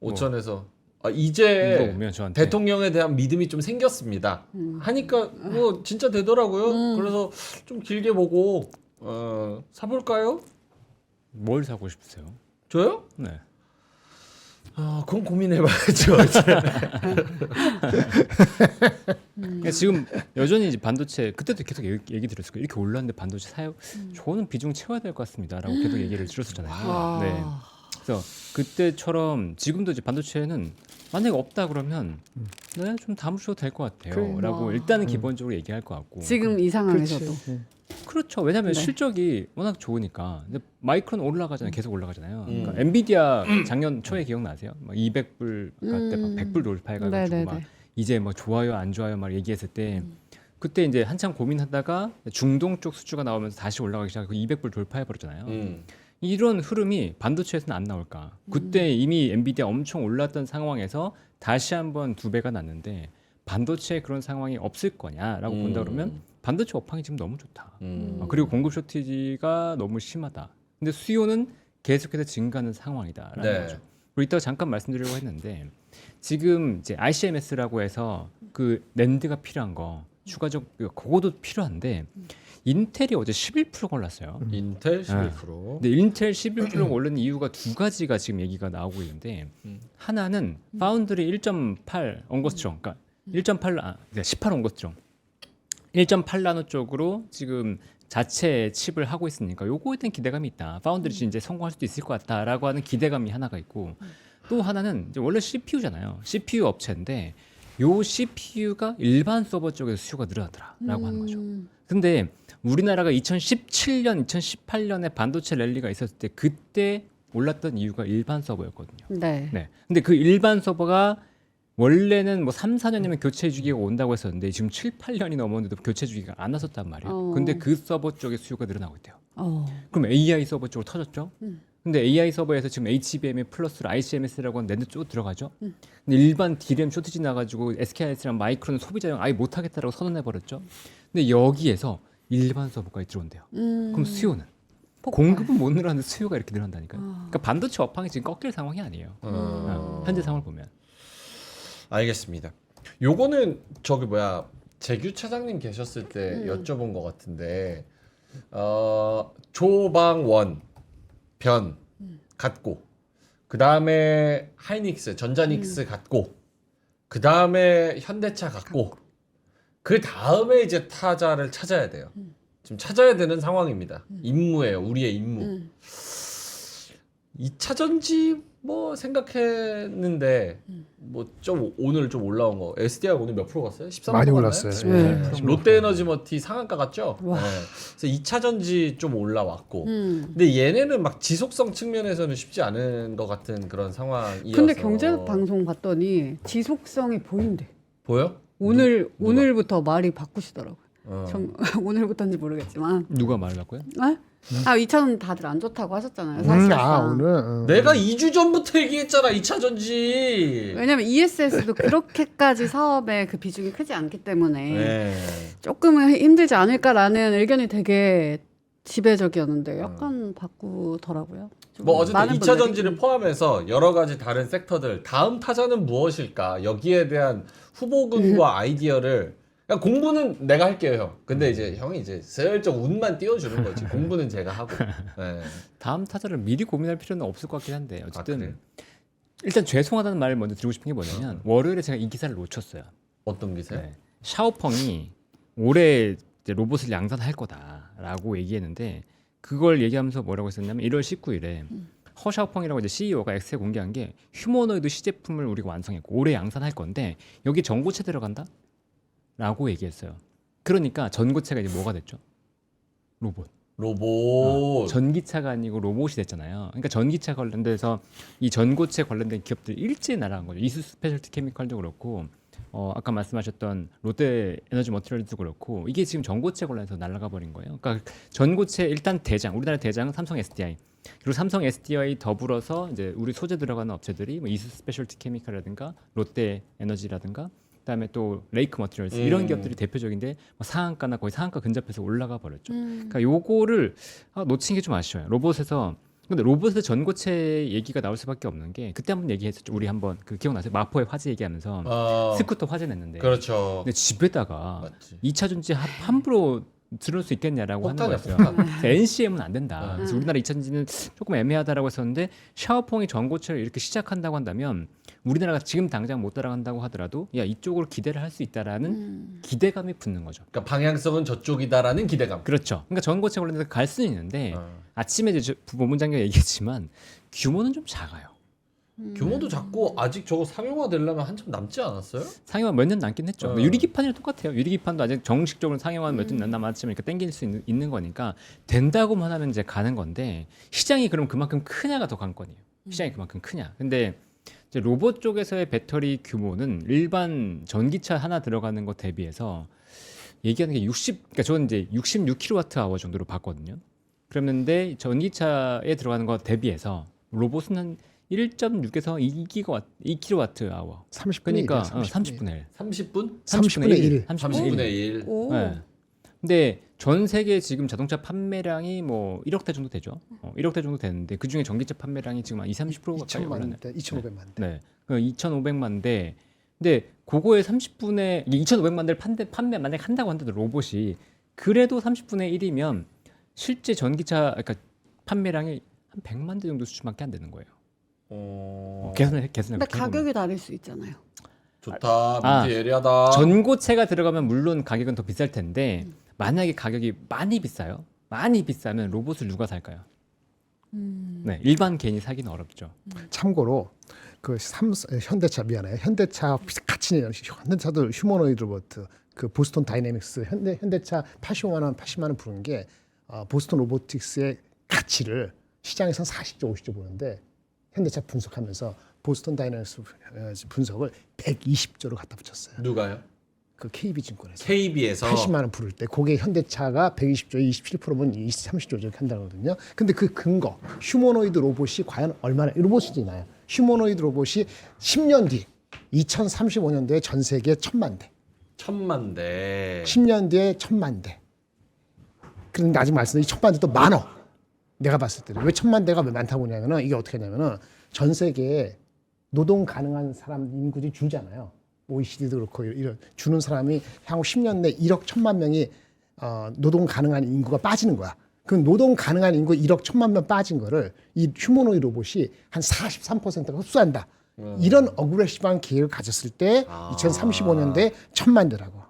5천에서 이제 물어보면 저한테. 대통령에 대한 믿음이 좀 생겼습니다. 하니까 뭐 진짜 되더라고요. 그래서 좀 길게 보고 사볼까요? 뭘 사고 싶으세요? 저요? 네. 그건 고민해봐야죠. 그러니까 지금 여전히 이제 반도체 그때도 계속 얘기 드렸을 거예요. 이렇게 올랐는데 반도체 사요? 저는 비중 채워야 될 것 같습니다라고 계속 얘기를 드렸었잖아요. 네. 그래서 그때처럼 지금도 이제 반도체는 만약에 없다 그러면 네, 좀 다무셔도 될 것 같아요. 라고 일단은 기본적으로 얘기할 것 같고. 지금 이 상황에서도. 그렇죠. 왜냐하면 네. 실적이 워낙 좋으니까. 근데 마이크론 올라가잖아요. 계속 올라가잖아요. 그러니까 엔비디아 작년 초에 기억나세요? 막 200불 그때 막 100불 돌파해가지고 막 이제 뭐 좋아요 안 좋아요 막 얘기했을 때 그때 이제 한참 고민하다가 중동 쪽 수주가 나오면서 다시 올라가기 시작하고 200불 돌파해버렸잖아요. 이런 흐름이 반도체에서는 안 나올까? 그때 이미 엔비디아 엄청 올랐던 상황에서 다시 한번 2배가 났는데 반도체에 그런 상황이 없을 거냐라고 본다 그러면 반도체 업황이 지금 너무 좋다. 그리고 공급 쇼티지가 너무 심하다. 근데 수요는 계속해서 증가하는 상황이다라는 네. 거죠. 그리고 이따가 잠깐 말씀드리려고 했는데 지금 이제 ICMS라고 해서 그 낸드가 필요한 거 추가적 그거도 필요한데 인텔이 어제 11% 올랐어요. 인텔 11%. 근데 인텔 11% 오른 이유가 두 가지가 지금 얘기가 나오고 있는데 하나는 파운드리 1.8 언거스트롱, 그러니까 18 언거스트롱, 1.8나노 쪽으로 지금 자체 칩을 하고 있으니까 요거에 대한 기대감이 있다. 파운드리 이제 성공할 수도 있을 것 같다라고 하는 기대감이 하나가 있고 또 하나는 이제 원래 CPU잖아요. CPU 업체인데 요 CPU가 일반 서버 쪽에서 수요가 늘어나더라라고 하는 거죠. 근데 우리나라가 2017년, 2018년에 반도체 랠리가 있었을 때 그때 올랐던 이유가 일반 서버였거든요. 네. 네. 근데 그 일반 서버가 원래는 뭐 3, 4년이면 교체 주기가 온다고 했었는데 지금 7, 8년이 넘었는데도 교체 주기가 안 왔었단 말이에요. 근데 그 서버 쪽에 수요가 늘어나고 있대요. 그럼 AI 서버 쪽으로 터졌죠. 근데 AI 서버에서 지금 HBM의 플러스로 ICMS라고 하는 낸드 쪽 들어가죠. 근데 일반 DRAM 쇼티지 나가지고 SK하이닉스랑 마이크론 소비자용 아예 못하겠다라고 선언해버렸죠. 근데 여기에서 일반 서버까지 들어온대요. 그럼 수요는? 공급은 못 늘어나는데 수요가 이렇게 늘어난다니까요. 그러니까 반도체 업황이 지금 꺾일 상황이 아니에요. 현재 상황을 보면. 알겠습니다. 요거는 저기 뭐야 재규 차장님 계셨을 때 여쭤본 것 같은데 조방원 변 갖고 그 다음에 하이닉스 전자닉스 갖고 그 다음에 현대차 갖고 그 다음에 이제 타자를 찾아야 돼요. 지금 찾아야 되는 상황입니다. 임무예요. 우리의 임무. 2차 전지 뭐 생각했는데 뭐 좀 오늘 좀 올라온 거 SDI 오늘 몇 프로 갔어요? 13% 많이 갔나요? 올랐어요. 네. 지금 롯데에너지머티 상한가 갔죠? 네. 그래서 2차 전지 좀 올라왔고 근데 얘네는 막 지속성 측면에서는 쉽지 않은 것 같은 그런 상황이어서 근데 경제 방송 봤더니 지속성이 보인대. 보여? 오늘부터 말이 바꾸시더라고요. 어. 오늘부터인지 모르겠지만. 누가 말을 할거요? 아 2차는 다들 안 좋다고 하셨잖아요. 사실상. 오늘 내가 2주 전부터 얘기했잖아 2차 전지. 왜냐면 ESS도 그렇게까지 사업의 그 비중이 크지 않기 때문에 네. 조금은 힘들지 않을까라는 의견이 되게 지배적이었는데 약간 바꾸더라고요. 좀 뭐 어쨌든 많은 2차 분들이. 전지를 포함해서 여러 가지 다른 섹터들 다음 타자는 무엇일까 여기에 대한 후보군과 아이디어를 그러니까 공부는 내가 할게요 형. 근데 이제 형이 이제 슬쩍 운만 띄워주는 거지. 공부는 제가 하고. 네. 다음 타자를 미리 고민할 필요는 없을 것 같긴 한데 어쨌든 그래요? 일단 죄송하다는 말을 먼저 드리고 싶은 게 뭐냐면 월요일에 제가 이 기사를 놓쳤어요. 어떤 기세? 네. 샤오펑이 올해 이제 로봇을 양산할 거다라고 얘기했는데 그걸 얘기하면서 뭐라고 했었냐면 1월 19일에 허샤오펑이라고 이제 CEO가 엑스에 공개한 게 휴머노이드 시제품을 우리가 완성했고 올해 양산할 건데 여기 전고체 들어간다? 라고 얘기했어요. 그러니까 전고체가 이제 뭐가 됐죠? 로봇. 전기차가 아니고 로봇이 됐잖아요. 그러니까 전기차 관련돼서 이 전고체 관련된 기업들이 일제히 날아간 거죠. 이수 스페셜티 케미칼도 그렇고 아까 말씀하셨던 롯데 에너지 머티리얼도 그렇고 이게 지금 전고체 관련해서 날아가 버린 거예요. 그러니까 전고체 일단 대장, 우리나라 대장은 삼성 SDI. 그리고 삼성 SDI 더불어서 이제 우리 소재 들어가는 업체들이 뭐 이수 스페셜티 케미칼이라든가 롯데 에너지라든가 그다음에 또 레이크 머티리얼스 이런 기업들이 대표적인데 상한가나 거의 상한가 근접해서 올라가 버렸죠. 그러니까 요거를 놓친 게 좀 아쉬워요. 로봇에서 근데 로봇에서 전고체 얘기가 나올 수밖에 없는 게 그때 한번 얘기했었죠. 우리 한번 그 기억나세요? 마포의 화재 얘기하면서 스쿠터 화재 냈는데. 그렇죠. 근데 집에다가 맞지. 2차 전지 함부로 들을 수 있겠냐라고 하는 폭탄이야, 거였어요. 폭탄. NCM은 안 된다. 그래서 우리나라 2차 전지는 조금 애매하다라고 했었는데 샤오펑이 전고체를 이렇게 시작한다고 한다면 우리나라가 지금 당장 못 따라간다고 하더라도 야 이쪽으로 기대를 할 수 있다라는 기대감이 붙는 거죠. 그러니까 방향성은 저쪽이다라는 기대감. 그렇죠. 그러니까 전고체 관련해서 갈 수는 있는데 아침에 이제 부본부장님이 얘기했지만 규모는 좀 작아요. 규모도 작고 아직 저거 상용화 되려면 한참 남지 않았어요? 상용화 몇 년 남긴 했죠. 어. 유리기판이랑 똑같아요. 유리기판도 아직 정식적으로 상용화는 몇 년 남았지만 이렇게 땡길 수 있는 거니까 된다고만 하면 이제 가는 건데 시장이 그럼 그만큼 크냐가 더 관건이에요. 시장이 그만큼 크냐. 근데 이제 로봇 쪽에서의 배터리 규모는 일반 전기차 하나 들어가는 것 대비해서 얘기하는 게 그러니까 저는 이제 66kWh 정도로 봤거든요. 그랬는데 전기차에 들어가는 것 대비해서 로봇은 한 1.6에서 2kWh. 30분의 그러니까 1이야, 30분의 1. 30분? 30분의 1. 30분의 1. 오. 네. 근데 전 세계 지금 자동차 판매량이 뭐 1억 대 정도 되죠. 1억 대 정도 되는데 그 중에 전기차 판매량이 지금 한 20-30% 가까이 2천만 올랐네. 원대, 2,500만 대. 네. 2,500만 대. 근데 그거의 30분의 2,500만 대를 판매 만약 한다고 한다도 로봇이 그래도 30분의 1이면 실제 전기차 그러니까 판매량이 한 100만 대 정도 수준밖에 안 되는 거예요. 계산을 근데 가격이 다를 수 있잖아요. 좋다. 아, 문제 예리하다. 전고체가 들어가면 물론 가격은 더 비쌀 텐데 만약에 가격이 많이 비싸요. 많이 비싸면 로봇을 누가 살까요? 네, 일반 개인이 사기는 어렵죠. 참고로 그 현대차 미안해요. 현대차 같이 현대차도 휴머노이드 로봇 그 보스턴 다이내믹스 현대차 80만 원 부른 게 보스턴 로보틱스의 가치를 시장에서는 40조 50조 보는데 현대차 분석하면서 보스턴 다이내믹스 분석을 120조로 갖다 붙였어요. 누가요? 그 KB증권에서 KB에서 80만 원 부를 때 그게 현대차가 120조에 27%면 30조 이렇게 한다거든요. 근데 그 근거 휴머노이드 로봇이 과연 얼마나 로봇이지 나요. 휴머노이드 로봇이 10년 뒤 2035년도에 전 세계 1,000만 대. 1,000만 대. 10년 뒤에 1,000만 대. 그런데 아직 말씀드린 1,000만 대도 많어. 내가 봤을 때는 왜 1,000만 대가 왜 많다고 하냐면은 이게 어떻게 하냐면은 전 세계에 노동 가능한 사람 인구들이 줄잖아요. OECD도 그렇고 이런 주는 사람이 향후 10년 내 1억 1,000만 명이 노동 가능한 인구가 빠지는 거야. 그 노동 가능한 인구 1억 1,000만 명 빠진 거를 이 휴머노이드 로봇이 한 43%가 흡수한다. 이런 어그레시브한 계획을 가졌을 때 2035년도에 1,000만 대라고.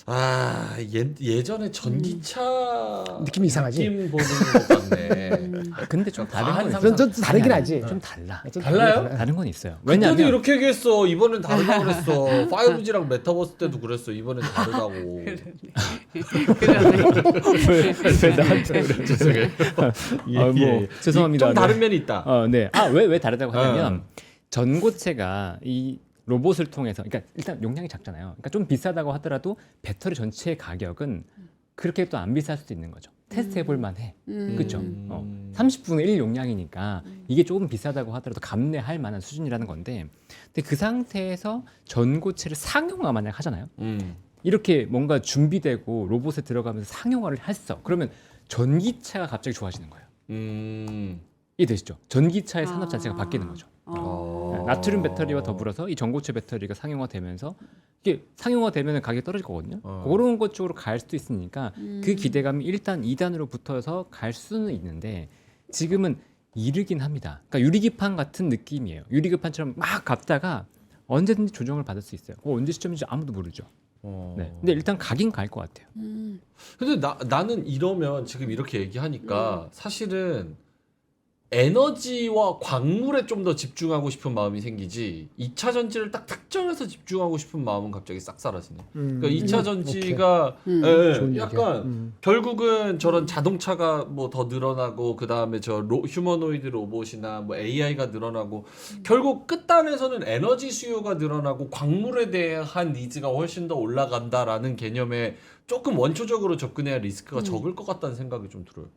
아, 예전에 전기차 느낌이 이상하지? 느낌 보는 것 같네. 근데 좀 다른 과한 건 상상. 좀 다르긴 아니, 하지. 좀 달라. 달라요? 다른 건 있어요. 그때도 왜냐하면 이렇게 얘기했어. 이번엔 다르다고 그랬어. 5G랑 메타버스 때도 그랬어. 이번엔 다르다고. 왜 나한테 그래? 죄송해요. 뭐 죄송합니다. 좀 다른 네. 면이 있다. 네. 왜 다르다고 하냐면 전고체가 이 로봇을 통해서 그러니까 일단 용량이 작잖아요. 그러니까 좀 비싸다고 하더라도 배터리 전체의 가격은 그렇게 또 안 비쌀 수도 있는 거죠. 테스트 해볼 만해. 그렇죠? 30분의 1 용량이니까 이게 조금 비싸다고 하더라도 감내할 만한 수준이라는 건데 근데 그 상태에서 전고체를 상용화 만약 하잖아요. 이렇게 뭔가 준비되고 로봇에 들어가면서 상용화를 했어. 그러면 전기차가 갑자기 좋아지는 거예요. 이해되시죠? 전기차의 산업 자체가 바뀌는 거죠. 나트륨 배터리와 더불어서 이 전고체 배터리가 상용화되면서 이게 상용화되면 가격이 떨어질 거거든요. 그런 것 쪽으로 갈 수도 있으니까 그 기대감이 1단, 2단으로 붙어서 갈 수는 있는데 지금은 이르긴 합니다. 그러니까 유리기판 같은 느낌이에요. 유리기판처럼 막 갔다가 언제든지 조정을 받을 수 있어요. 언제 시점인지 아무도 모르죠. 네. 근데 일단 가긴 갈 것 같아요. 근데 나는 이러면 지금 이렇게 얘기하니까 사실은 에너지와 광물에 좀 더 집중하고 싶은 마음이 생기지 2차 전지를 딱 특정해서 집중하고 싶은 마음은 갑자기 싹 사라지네. 그러니까 2차 전지가 좋은 약간 결국은 저런 자동차가 뭐 더 늘어나고 그 다음에 휴머노이드 로봇이나 뭐 AI가 늘어나고 결국 끝단에서는 에너지 수요가 늘어나고 광물에 대한 니즈가 훨씬 더 올라간다라는 개념에 조금 원초적으로 접근해야 리스크가 적을 것 같다는 생각이 좀 들어요.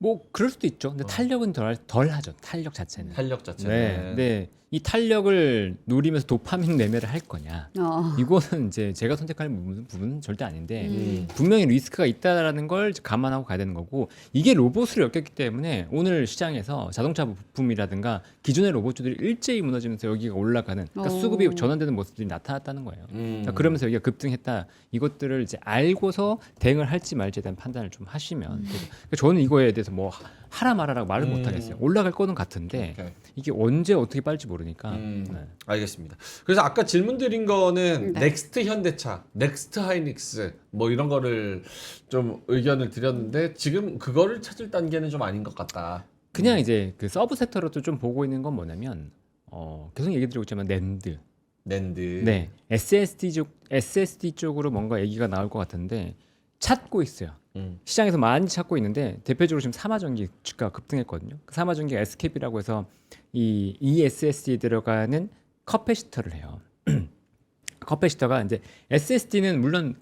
뭐 그럴 수도 있죠. 근데 탄력은 덜 하죠. 탄력 자체는. 탄력 자체는. 네. 네. 이 탄력을 누리면서 도파민 매매를 할 거냐. 이거는 이제 제가 선택할 부분은 절대 아닌데 분명히 리스크가 있다라는 걸 감안하고 가야 되는 거고 이게 로봇으로 엮였기 때문에 오늘 시장에서 자동차 부품이라든가 기존의 로봇주들이 일제히 무너지면서 여기가 올라가는 그러니까 수급이 전환되는 모습들이 나타났다는 거예요. 그러니까 그러면서 여기가 급등했다. 이것들을 이제 알고서 대응을 할지 말지에 대한 판단을 좀 하시면 되죠. 그러니까 저는 이거에 대해서 뭐 하라 말아라고 말을 못 하겠어요. 올라갈 거는 같은데 오케이. 이게 언제 어떻게 빠질지 모르니까. 네. 알겠습니다. 그래서 아까 질문 드린 거는 네. 넥스트 현대차, 넥스트 하이닉스 뭐 이런 거를 좀 의견을 드렸는데 지금 그거를 찾을 단계는 좀 아닌 것 같다. 그냥 이제 그 서브 섹터로도 좀 보고 있는 건 뭐냐면 계속 얘기 드리고 있지만 낸드. 네. SSD 쪽으로 뭔가 얘기가 나올 것 같은데 찾고 있어요. 시장에서 많이 찾고 있는데 대표적으로 지금 삼화전기 주가 급등했거든요. 그 삼화전기가 SKP라고 해서 이 SSD에 들어가는 커패시터를 해요. 커패시터가 이제 SSD는 물론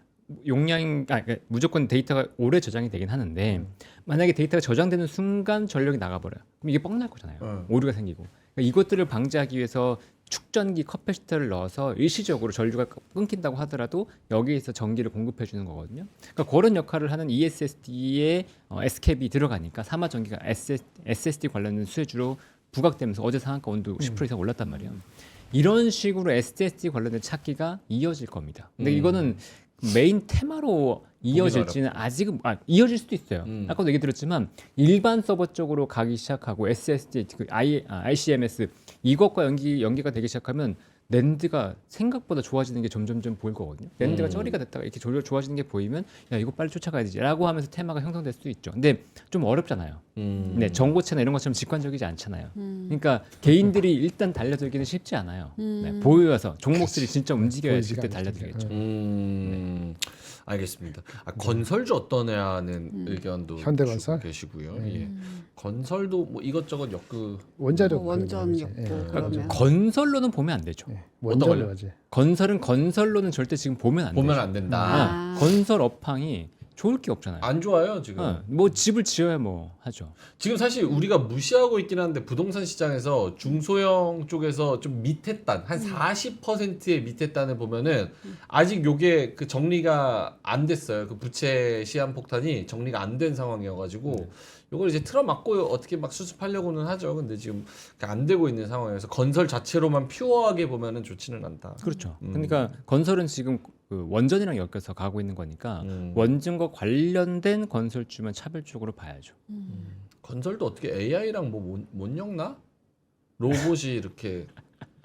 그러니까 무조건 데이터가 오래 저장이 되긴 하는데 만약에 데이터가 저장되는 순간 전력이 나가버려요. 그럼 이게 뻥날 거잖아요. 오류가 생기고. 그러니까 이것들을 방지하기 위해서 축전기 커패시터를 넣어서 일시적으로 전류가 끊긴다고 하더라도 여기에서 전기를 공급해 주는 거거든요. 그러니까 그런 역할을 하는 ESSD에 SKB 들어가니까 삼화전기가 SSD 관련된 수혜주로 부각되면서 어제 상한가 온도 10% 이상 올랐단 말이에요. 이런 식으로 SSD 관련된 찾기가 이어질 겁니다. 근데 이거는 메인 테마로 이어질지는 아직은 이어질 수도 있어요. 아까도 얘기 드렸지만 일반 서버 쪽으로 가기 시작하고 SSD, ICMS 이것과 연기가 되기 시작하면 낸드가 생각보다 좋아지는 게 점점점 보일 거거든요. 낸드가 쩌리가 됐다가 이렇게 좋아지는 게 보이면 야 이거 빨리 쫓아가야 되지라고 하면서 테마가 형성될 수도 있죠. 근데 좀 어렵잖아요. 네, 정보체나 이런 것처럼 직관적이지 않잖아요. 그러니까 개인들이 일단 달려들기는 쉽지 않아요. 네, 보여서 종목들이 진짜 움직여야 그때 달려들겠죠. 알겠습니다. 건설주 어떠냐는 의견도 현대건설? 주고 계시고요. 예. 건설도 뭐 이것저것 원자력 원전 예. 였고 그러면 건설로는 보면 안 되죠. 원자력이지. 건설로는 절대 지금 보면 안 보면 되죠. 안 된다. 건설 업황이 좋을 게 없잖아요. 안 좋아요 지금. 뭐 집을 지어야 뭐 하죠. 지금 사실 우리가 무시하고 있긴 한데 부동산 시장에서 중소형 쪽에서 좀 밑에 단 한 40%의 밑에 단을 보면은 아직 요게 그 정리가 안 됐어요. 그 부채 시한 폭탄이 정리가 안 된 상황이어가지고 요걸 이제 틀어막고 어떻게 막 수습하려고는 하죠. 근데 지금 안 되고 있는 상황에서 건설 자체로만 퓨어하게 보면은 좋지는 않다. 그렇죠. 그러니까 건설은 지금 그 원전이랑 엮여서 가고 있는 거니까 원전과 관련된 건설주만 차별적으로 봐야죠. 건설도 어떻게 AI랑 뭐 못 엮나? 로봇이 이렇게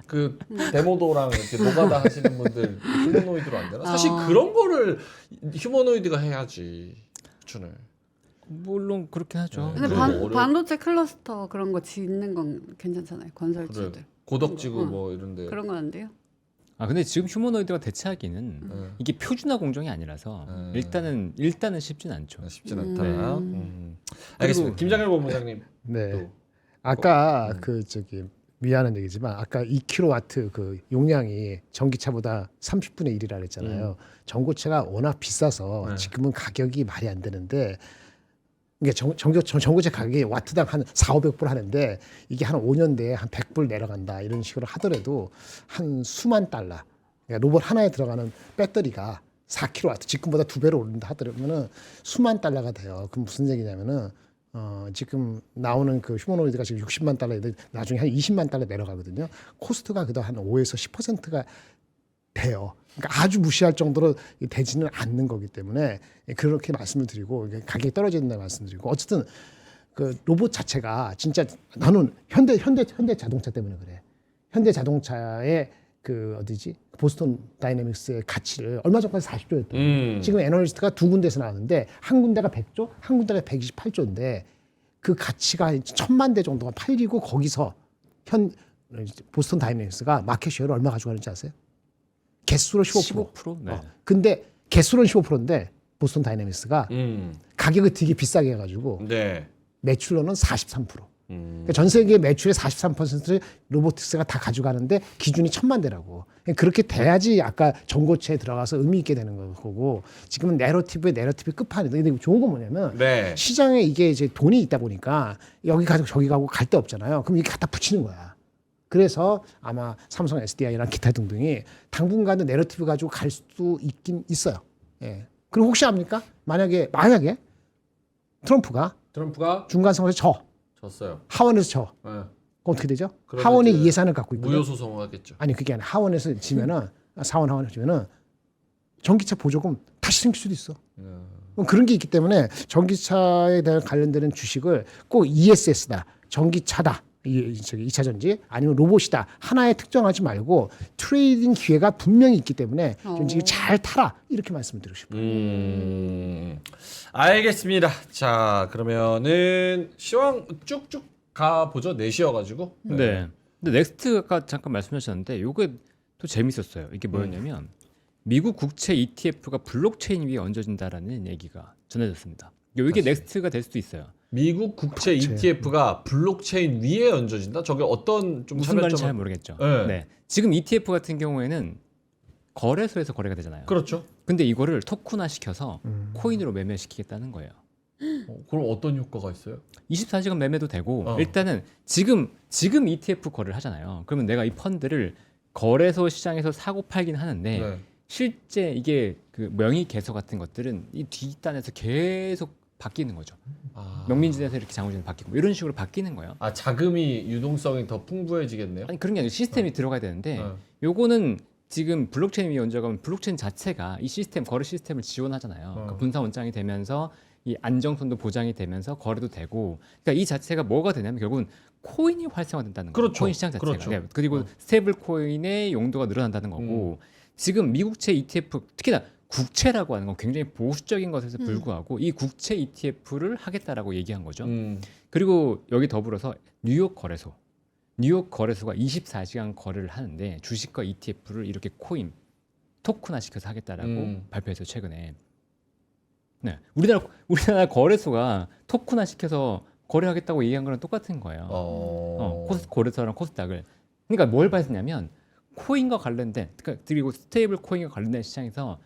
그 데모도랑 이렇게 노가다 하시는 분들 휴머노이드로 안 되나? 사실 그런 거를 휴머노이드가 해야지. 추천을. 물론 그렇게 하죠. 근데 그래, 반도체 클러스터 그런 거 짓는 건 괜찮잖아요. 건설주들. 그래. 고덕지구 뭐 이런데. 그런 건 안 돼요? 근데 지금 휴머노이드가 대체하기는 이게 표준화 공정이 아니라서 일단은 쉽진 않죠. 쉽진 않다. 알겠습니다. 김장일 본부장님. 네. 또. 아까 미안한 얘기지만 아까 2kW 그 용량이 전기차보다 30분의 1이라 그랬잖아요. 전고체가 워낙 비싸서 지금은 가격이 말이 안 되는데 이게 전고체 가격이 와트당 한 4,500불 하는데 이게 한 5년 내에 한 100불 내려간다 이런 식으로 하더라도 한 수만 달러. 그러니까 로봇 하나에 들어가는 배터리가 4kW 지금보다 2배로 오른다 하더라면은 수만 달러가 돼요. 그럼 무슨 얘기냐면은 지금 나오는 그 휴머노이드가 지금 60만 달러인데 나중에 한 20만 달러 내려가거든요. 코스트가 그도 한 5에서 10%가 돼요. 그러니까 아주 무시할 정도로 되지는 않는 거기 때문에 그렇게 말씀을 드리고 가격이 떨어진다고 말씀드리고 어쨌든 그 로봇 자체가 진짜 나는 현대 자동차 때문에 그래. 현대 자동차의 그 어디지 보스턴 다이내믹스의 가치를 얼마 전까지 40조였던 지금 애널리스트가 두 군데에서 나왔는데 한 군데가 100조, 한 군데가 128조인데 그 가치가 1,000만 대 정도가 팔리고 거기서 보스턴 다이내믹스가 마켓 쉐어를 얼마 가져가는지 아세요? 개수로 15%. 15%? 네. 근데 개수로는 15%인데 보스턴 다이내믹스가 가격을 되게 비싸게 해가지고 네. 매출로는 43%. 그러니까 전 세계 매출의 43%를 로보틱스가 다 가져가는데 기준이 1,000만 대라고. 그렇게 돼야지 아까 전고체에 들어가서 의미 있게 되는 거고 지금은 내러티브의 끝판인데 근데 좋은 건 뭐냐면 네. 시장에 이게 이제 돈이 있다 보니까 여기 가서 저기 가고 갈 데 없잖아요. 그럼 이게 갖다 붙이는 거야. 그래서 아마 삼성 SDI랑 기타 등등이 당분간은 내러티브 가지고 갈 수도 있긴 있어요. 예. 그리고 혹시 압니까? 만약에 트럼프가 중간 선거에서 졌어요. 하원에서 져. 네. 그럼 어떻게 되죠? 그러면 하원이 이제 이 예산을 갖고 있거든요. 무효 소송하겠죠. 아니 그게 아니라 하원에서 지면은 하원에서 지면은 전기차 보조금 다시 생길 수도 있어. 그럼 그런 게 있기 때문에 전기차에 대한 관련되는 주식을 꼭 ESS다, 전기차다, 2차 전지 아니면 로봇이다 하나에 특정하지 말고 트레이딩 기회가 분명히 있기 때문에 좀 지금 잘 타라 이렇게 말씀을 드리고 싶어요. 알겠습니다. 자 그러면은 시황 쭉쭉 가 보죠. 넷이어가지고. 네. 근데 넥스트가 잠깐 말씀하셨는데 요게 또 재밌었어요. 이게 뭐였냐면 미국 국채 ETF가 블록체인 위에 얹어진다라는 얘기가 전해졌습니다. 이게 그렇지. 넥스트가 될 수도 있어요. 미국 국채 국채. ETF가 블록체인 위에 얹어진다. 저게 어떤 좀 무슨 말인지 잘 차별점은? 모르겠죠. 네. 네. 지금 ETF 같은 경우에는 거래소에서 거래가 되잖아요. 그렇죠. 근데 이거를 토큰화 시켜서 코인으로 매매시키겠다는 거예요. 그럼 어떤 효과가 있어요? 24시간 매매도 되고 어. 일단은 지금 ETF 거래를 하잖아요. 그러면 내가 이 펀드를 거래소 시장에서 사고 팔긴 하는데 네. 실제 이게 그 명의 개소 같은 것들은 이 뒷단에서 계속 바뀌는 거죠. 아. 명민진에서 이렇게 장우진에 바뀌고 뭐 이런 식으로 바뀌는 거예요. 아 자금이 유동성이 더 풍부해지겠네요. 아니 그런 게 아니라 시스템이 들어가야 되는데 어. 요거는 지금 블록체인 위에 얹어가면 블록체인 자체가 이 시스템 거래 시스템을 지원하잖아요. 그러니까 분산 원장이 되면서 이 안정성도 보장이 되면서 거래도 되고, 그러니까 이 자체가 뭐가 되냐면 결국은 코인이 활성화된다는 거예요. 그렇죠. 코인 시장 자체가. 그렇죠. 네. 그리고 스테이블 코인의 용도가 늘어난다는 거고, 지금 미국채 ETF 특히나 국채라고 하는 건 굉장히 보수적인 것에서 불구하고 이 국채 ETF를 하겠다라고 얘기한 거죠. 그리고 여기 더불어서 뉴욕 거래소가 24시간 거래를 하는데 주식과 ETF를 이렇게 코인 토큰화 시켜서 하겠다라고 발표했어요 최근에. 네, 우리나라 거래소가 토큰화 시켜서 거래하겠다고 얘기한 거랑 똑같은 거예요. 거래소랑 코스닥을. 그러니까 뭘 봤냐면 코인과 관련된, 그리고 스테이블 코인과 관련된 시장에서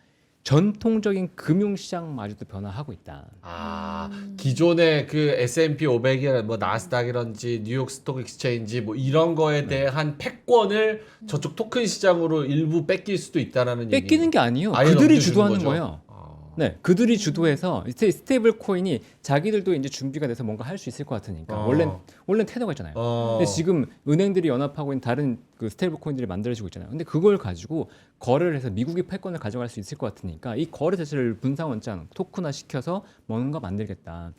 전통적인 금융 시장마저도 변화하고 있다. 아 기존의 그 S&P 500이나 뭐 나스닥이런지 뉴욕 스톡 익스체인지 뭐 이런 거에 대한 패권을 저쪽 토큰 시장으로 일부 뺏길 수도 있다라는 얘기. 뺏기는 게 아니에요. 아예 그들이 넘겨주는 주도하는 거죠? 거예요. 네, 그들이 주도해서 스테이블 코인이 자기들도 이제 준비가 돼서 뭔가 할 수 있을 것 같으니까 원래 테더가 있잖아요. 근데 지금 은행들이 연합하고 있는 다른 그 스테이블 코인들이 만들어지고 있잖아요. 근데 그걸 가지고 거래를 해서 미국의 패권을 가져갈 수 있을 것 같으니까 이 거래 자체를 분산 원장 토큰화 시켜서 뭔가 만들겠다.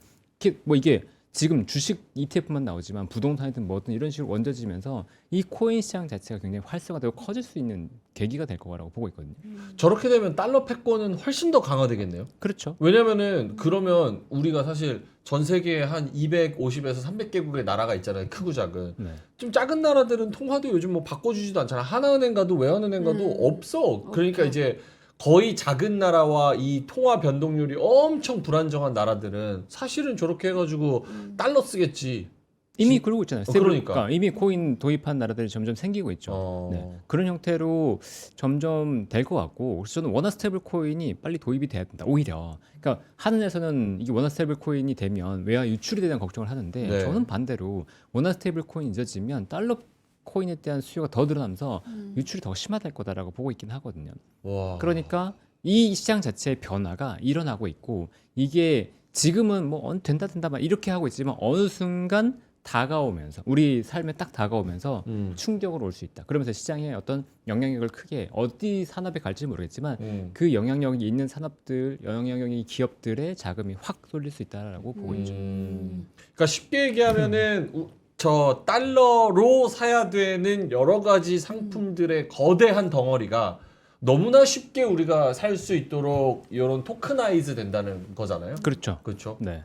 이게 지금 주식 ETF만 나오지만 부동산이든 뭐든 이런 식으로 얹어지면서 이 코인 시장 자체가 굉장히 활성화되고 커질 수 있는 계기가 될 거라고 보고 있거든요. 저렇게 되면 달러 패권은 훨씬 더 강화되겠네요. 그렇죠. 왜냐면은 그러면 우리가 사실 전 세계에 한 250에서 300개국의 나라가 있잖아요. 크고 작은. 네. 좀 작은 나라들은 통화도 요즘 뭐 바꿔주지도 않잖아. 하나은행 가도 외환은행 가도 없어. 그러니까 없죠. 이제 거의 작은 나라와 이 통화 변동률이 엄청 불안정한 나라들은 사실은 저렇게 해가지고 달러 쓰겠지. 이미 그러고 있잖아요. 그러니까. 이미 코인 도입한 나라들이 점점 생기고 있죠. 네. 그런 형태로 점점 될 것 같고, 그래서 저는 원화 스테이블 코인이 빨리 도입이 돼야 된다. 오히려, 그러니까 하늘에서는 이게 원화 스테이블 코인이 되면 외화 유출에 대한 걱정을 하는데, 네. 저는 반대로 원화 스테이블 코인이 잊어지면 달러 코인에 대한 수요가 더 늘어나면서 유출이 더 심화될 거다라고 보고 있긴 하거든요. 와. 그러니까 이 시장 자체의 변화가 일어나고 있고, 이게 지금은 뭐 된다 막 이렇게 하고 있지만 어느 순간 다가오면서 우리 삶에 딱 다가오면서 충격으로 올 수 있다. 그러면서 시장에 어떤 영향력을 크게 어디 산업에 갈지 모르겠지만 그 영향력이 있는 산업들, 영향력이 기업들의 자금이 확 쏠릴 수 있다라고 보고 있죠. 그러니까 쉽게 얘기하면은 저 달러로 사야 되는 여러 가지 상품들의 거대한 덩어리가 너무나 쉽게 우리가 살 수 있도록 이런 토크나이즈 된다는 거잖아요. 그렇죠. 그렇죠. 네.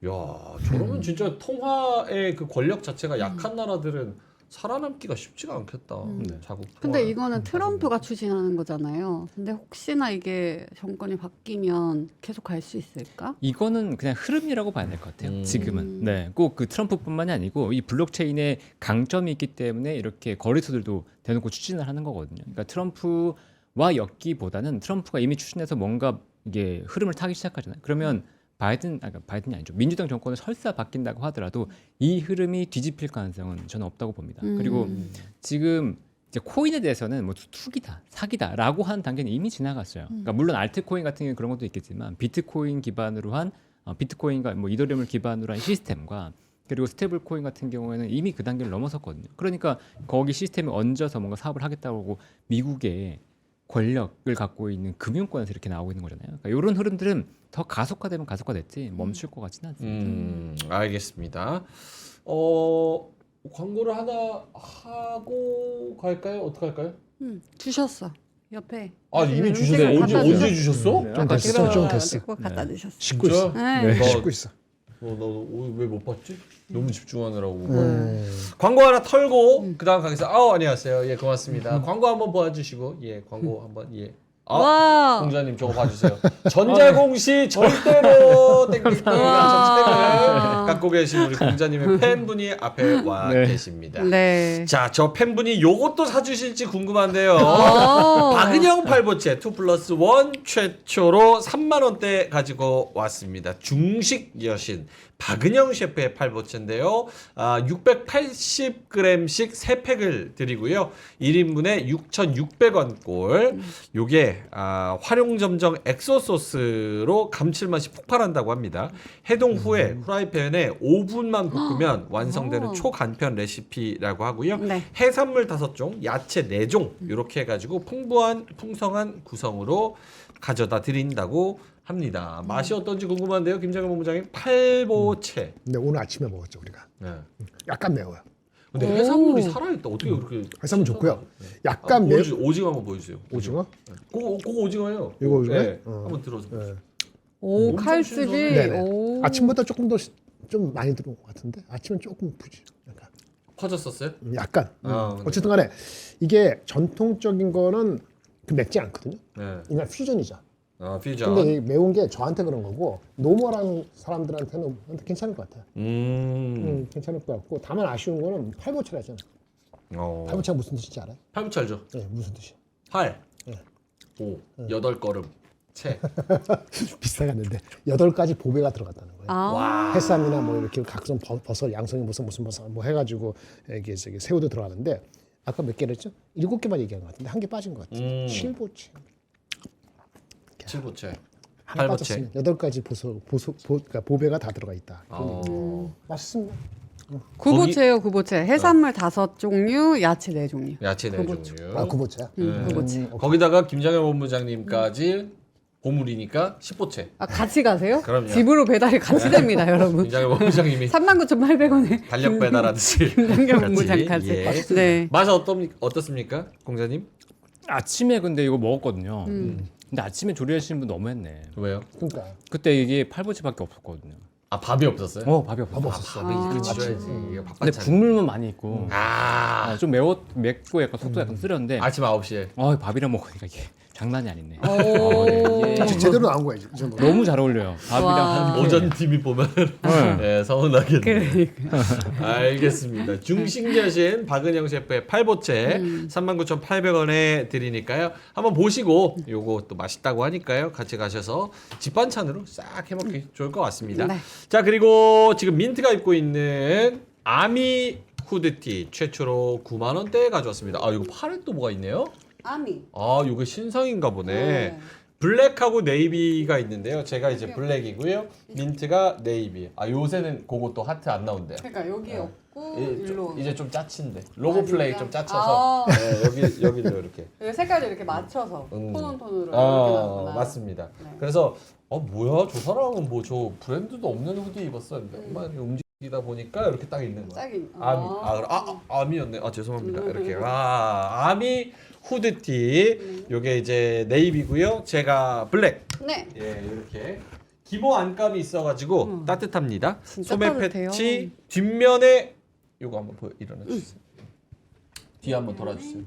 야, 저러면 진짜 통화의 그 권력 자체가 약한 나라들은 살아남기가 쉽지가 않겠다. 자국. 근데 통화를. 이거는 트럼프가 추진하는 거잖아요. 근데 혹시나 이게 정권이 바뀌면 계속 갈 수 있을까? 이거는 그냥 흐름이라고 봐야 될 것 같아요. 지금은. 네. 꼭 그 트럼프뿐만이 아니고 이 블록체인의 강점이 있기 때문에 이렇게 거래소들도 대놓고 추진을 하는 거거든요. 그러니까 트럼프와 엮기보다는 트럼프가 이미 추진해서 뭔가 이게 흐름을 타기 시작하잖아요. 그러면 바이든이 아니죠. 민주당 정권을 설사 바뀐다고 하더라도 이 흐름이 뒤집힐 가능성은 저는 없다고 봅니다. 그리고 지금 이제 코인에 대해서는 뭐 투기다, 사기다라고 하는 단계는 이미 지나갔어요. 그러니까 물론 알트코인 같은 경우는 그런 것도 있겠지만 비트코인 기반으로 한 비트코인과 뭐 이더리움을 기반으로 한 시스템과 그리고 스테이블 코인 같은 경우에는 이미 그 단계를 넘어섰거든요. 그러니까 거기 시스템에 얹어서 뭔가 사업을 하겠다고 미국의 권력을 갖고 있는 금융권에서 이렇게 나오고 있는 거잖아요. 그러니까 이런 흐름들은 더 가속화되면 가속화됐지 멈출 것 같지는 않습니다. 알겠습니다. 광고를 하나 하고 갈까요? 어떻게 할까요? 주셨어. 옆에. 아 이미 음식을 주셨어요? 갖다 언제 주셨어. 주셨어? 네. 좀 됐어. 좀 됐어. 꼭 갖다 주셨어. 씻고 있어. 네. 네, 너- 씻고 있어. 너 왜 못 봤지? 너무 집중하느라고. 네. 광고 하나 털고 그다음 가겠습니다. 안녕하세요. 예, 고맙습니다. 광고 한번 봐주시고 예, 광고 한번 예. 와. 공자님 저거 봐주세요. 전자공시 절대로 땡땡땡 와. 갖고 계신 우리 공자님의 팬분이 앞에 와 네. 계십니다. 네. 자, 저 팬분이 요것도 사주실지 궁금한데요. 오. 박은영 팔보채 2+1 최초로 3만 원대 가지고 왔습니다. 중식 여신 박은영 셰프의 팔보채인데요. 680g씩 3팩을 드리고요. 1인분에 6,600원 꼴. 요게 활용점정 엑소소스로 감칠맛이 폭발한다고 합니다. 해동 후에 후라이팬에 5분만 볶으면 완성되는 오. 초간편 레시피라고 하고요. 네. 해산물 5종, 야채 4종 이렇게 해가지고 풍성한 구성으로 가져다 드린다고 합니다. 맛이 어떤지 궁금한데요, 김정현 본부장님. 팔보채. 근데 오늘 아침에 먹었죠 우리가. 네. 약간 매워요. 근데 오. 해산물이 살아있다. 어떻게 그렇게? 해산물 좋고요. 약간 매워. 오징어 한번 보여주세요. 오징어? 그거 오징어예요. 이거 오징어요? 네. 어. 한번 들어서. 네. 오, 엄청 칼집이. 신선해. 네네. 오. 아침보다 조금 더 좀 많이 들어온 것 같은데 아침은 조금 부지. 약간. 퍼졌었어요? 약간. 아, 어쨌든 간에 이게 전통적인 거는 맵지 않거든요. 네. 이날 퓨전이죠. 퓨전. 근데 이 매운 게 저한테 그런 거고 노멀한 사람들한테는 괜찮을 것 같아요. 괜찮을 것 같고 다만 아쉬운 거는 팔보채라잖아. 팔보채가 무슨 뜻인지 알아요? 팔보채 알죠? 네, 무슨 뜻이야? 팔, 네. 5, 8걸음, 채. 비슷하겠는데 8가지 보배가 들어갔다는 거예요. 아. 해삼이나 뭐 이렇게 각종 버섯, 양송이 무슨 버섯 뭐 해가지고 이게 저기 새우도 들어가는데 아까 몇 개를 했죠? 7개만 얘기한 것 같은데 한 개 빠진 것 같아요. 칠보채. 칠보채. 하나 팔보채. 빠졌으면 8가지 그러니까 보배가 다 들어가 있다. 맛있습니다. 구보채요, 구보채. 해산물 5종류, 야채 4종류. 야채 구보채. 4종류. 아 구보채야? 구보채. 거기다가 김장현 본부장님까지 보물이니까 10보채. 같이 가세요? 그럼요. 집으로 배달이 같이 됩니다, 여러분. 김장현 본부장님이 39,800원에 달력 배달하듯이 김장현 같이, 본부장까지. 예. 네. 맛이 어떻습니까, 공자님? 아침에 근데 이거 먹었거든요. 근데 아침에 조리하시는 분 너무했네. 왜요? 그러니까 그때 이게 팔보채밖에 없었거든요. 밥이 없었어요? 밥이 없어. 밥 없었어. 밥이 그치줘야지. 이게 근데 밥반찬. 국물만 많이 있고 좀 맵고 약간 속도 약간 쓰렸는데 아침 9시에. 밥이랑 먹으니까 이게 장난이 아니네. 오. 이게 제대로 나온 거야 이제. 너무 잘 어울려요. 밥이랑 와. 한 오전 팀이 보면 네, 서운하겠네. 알겠습니다. 중식여신 박은영 셰프의 팔보채 39,800원에 드리니까요. 한번 보시고 요거 또 맛있다고 하니까요. 같이 가셔서 집반찬으로 싹 해먹기 좋을 것 같습니다. 네. 자, 그리고 지금 민트가 입고 있는 아미 후드티 최초로 9만 원대에 가져왔습니다. 이거 팔에 또 뭐가 있네요? 아미. 요게 신상인가 보네. 블랙하고 네이비가 있는데요. 제가 이제 블랙이고요. 민트가 네이비. 요새는 그것도 하트 안 나온대요. 그러니까 여기 없고 이제 좀 짜친데. 로고 플레이 좀 짜쳐서 네, 여기도 이렇게. 색깔도 이렇게 맞춰서 톤온톤으로 이렇게 나왔구나. 맞습니다. 네. 그래서 뭐야 저 사람은 뭐 저 브랜드도 없는 후디 입었었는데 움직이다 보니까 이렇게 딱 있는 거야. 짝이. 아미였네. 죄송합니다. 이렇게 아미 후드티. 요게 이제 네이비고요. 제가 블랙. 네. 예, 이렇게 기모 안감이 있어가지고 따뜻합니다. 진짜 소매 따뜻해요. 패치 뒷면에 요거 한번 일어나 주세요. 뒤에 한번 돌아주세요.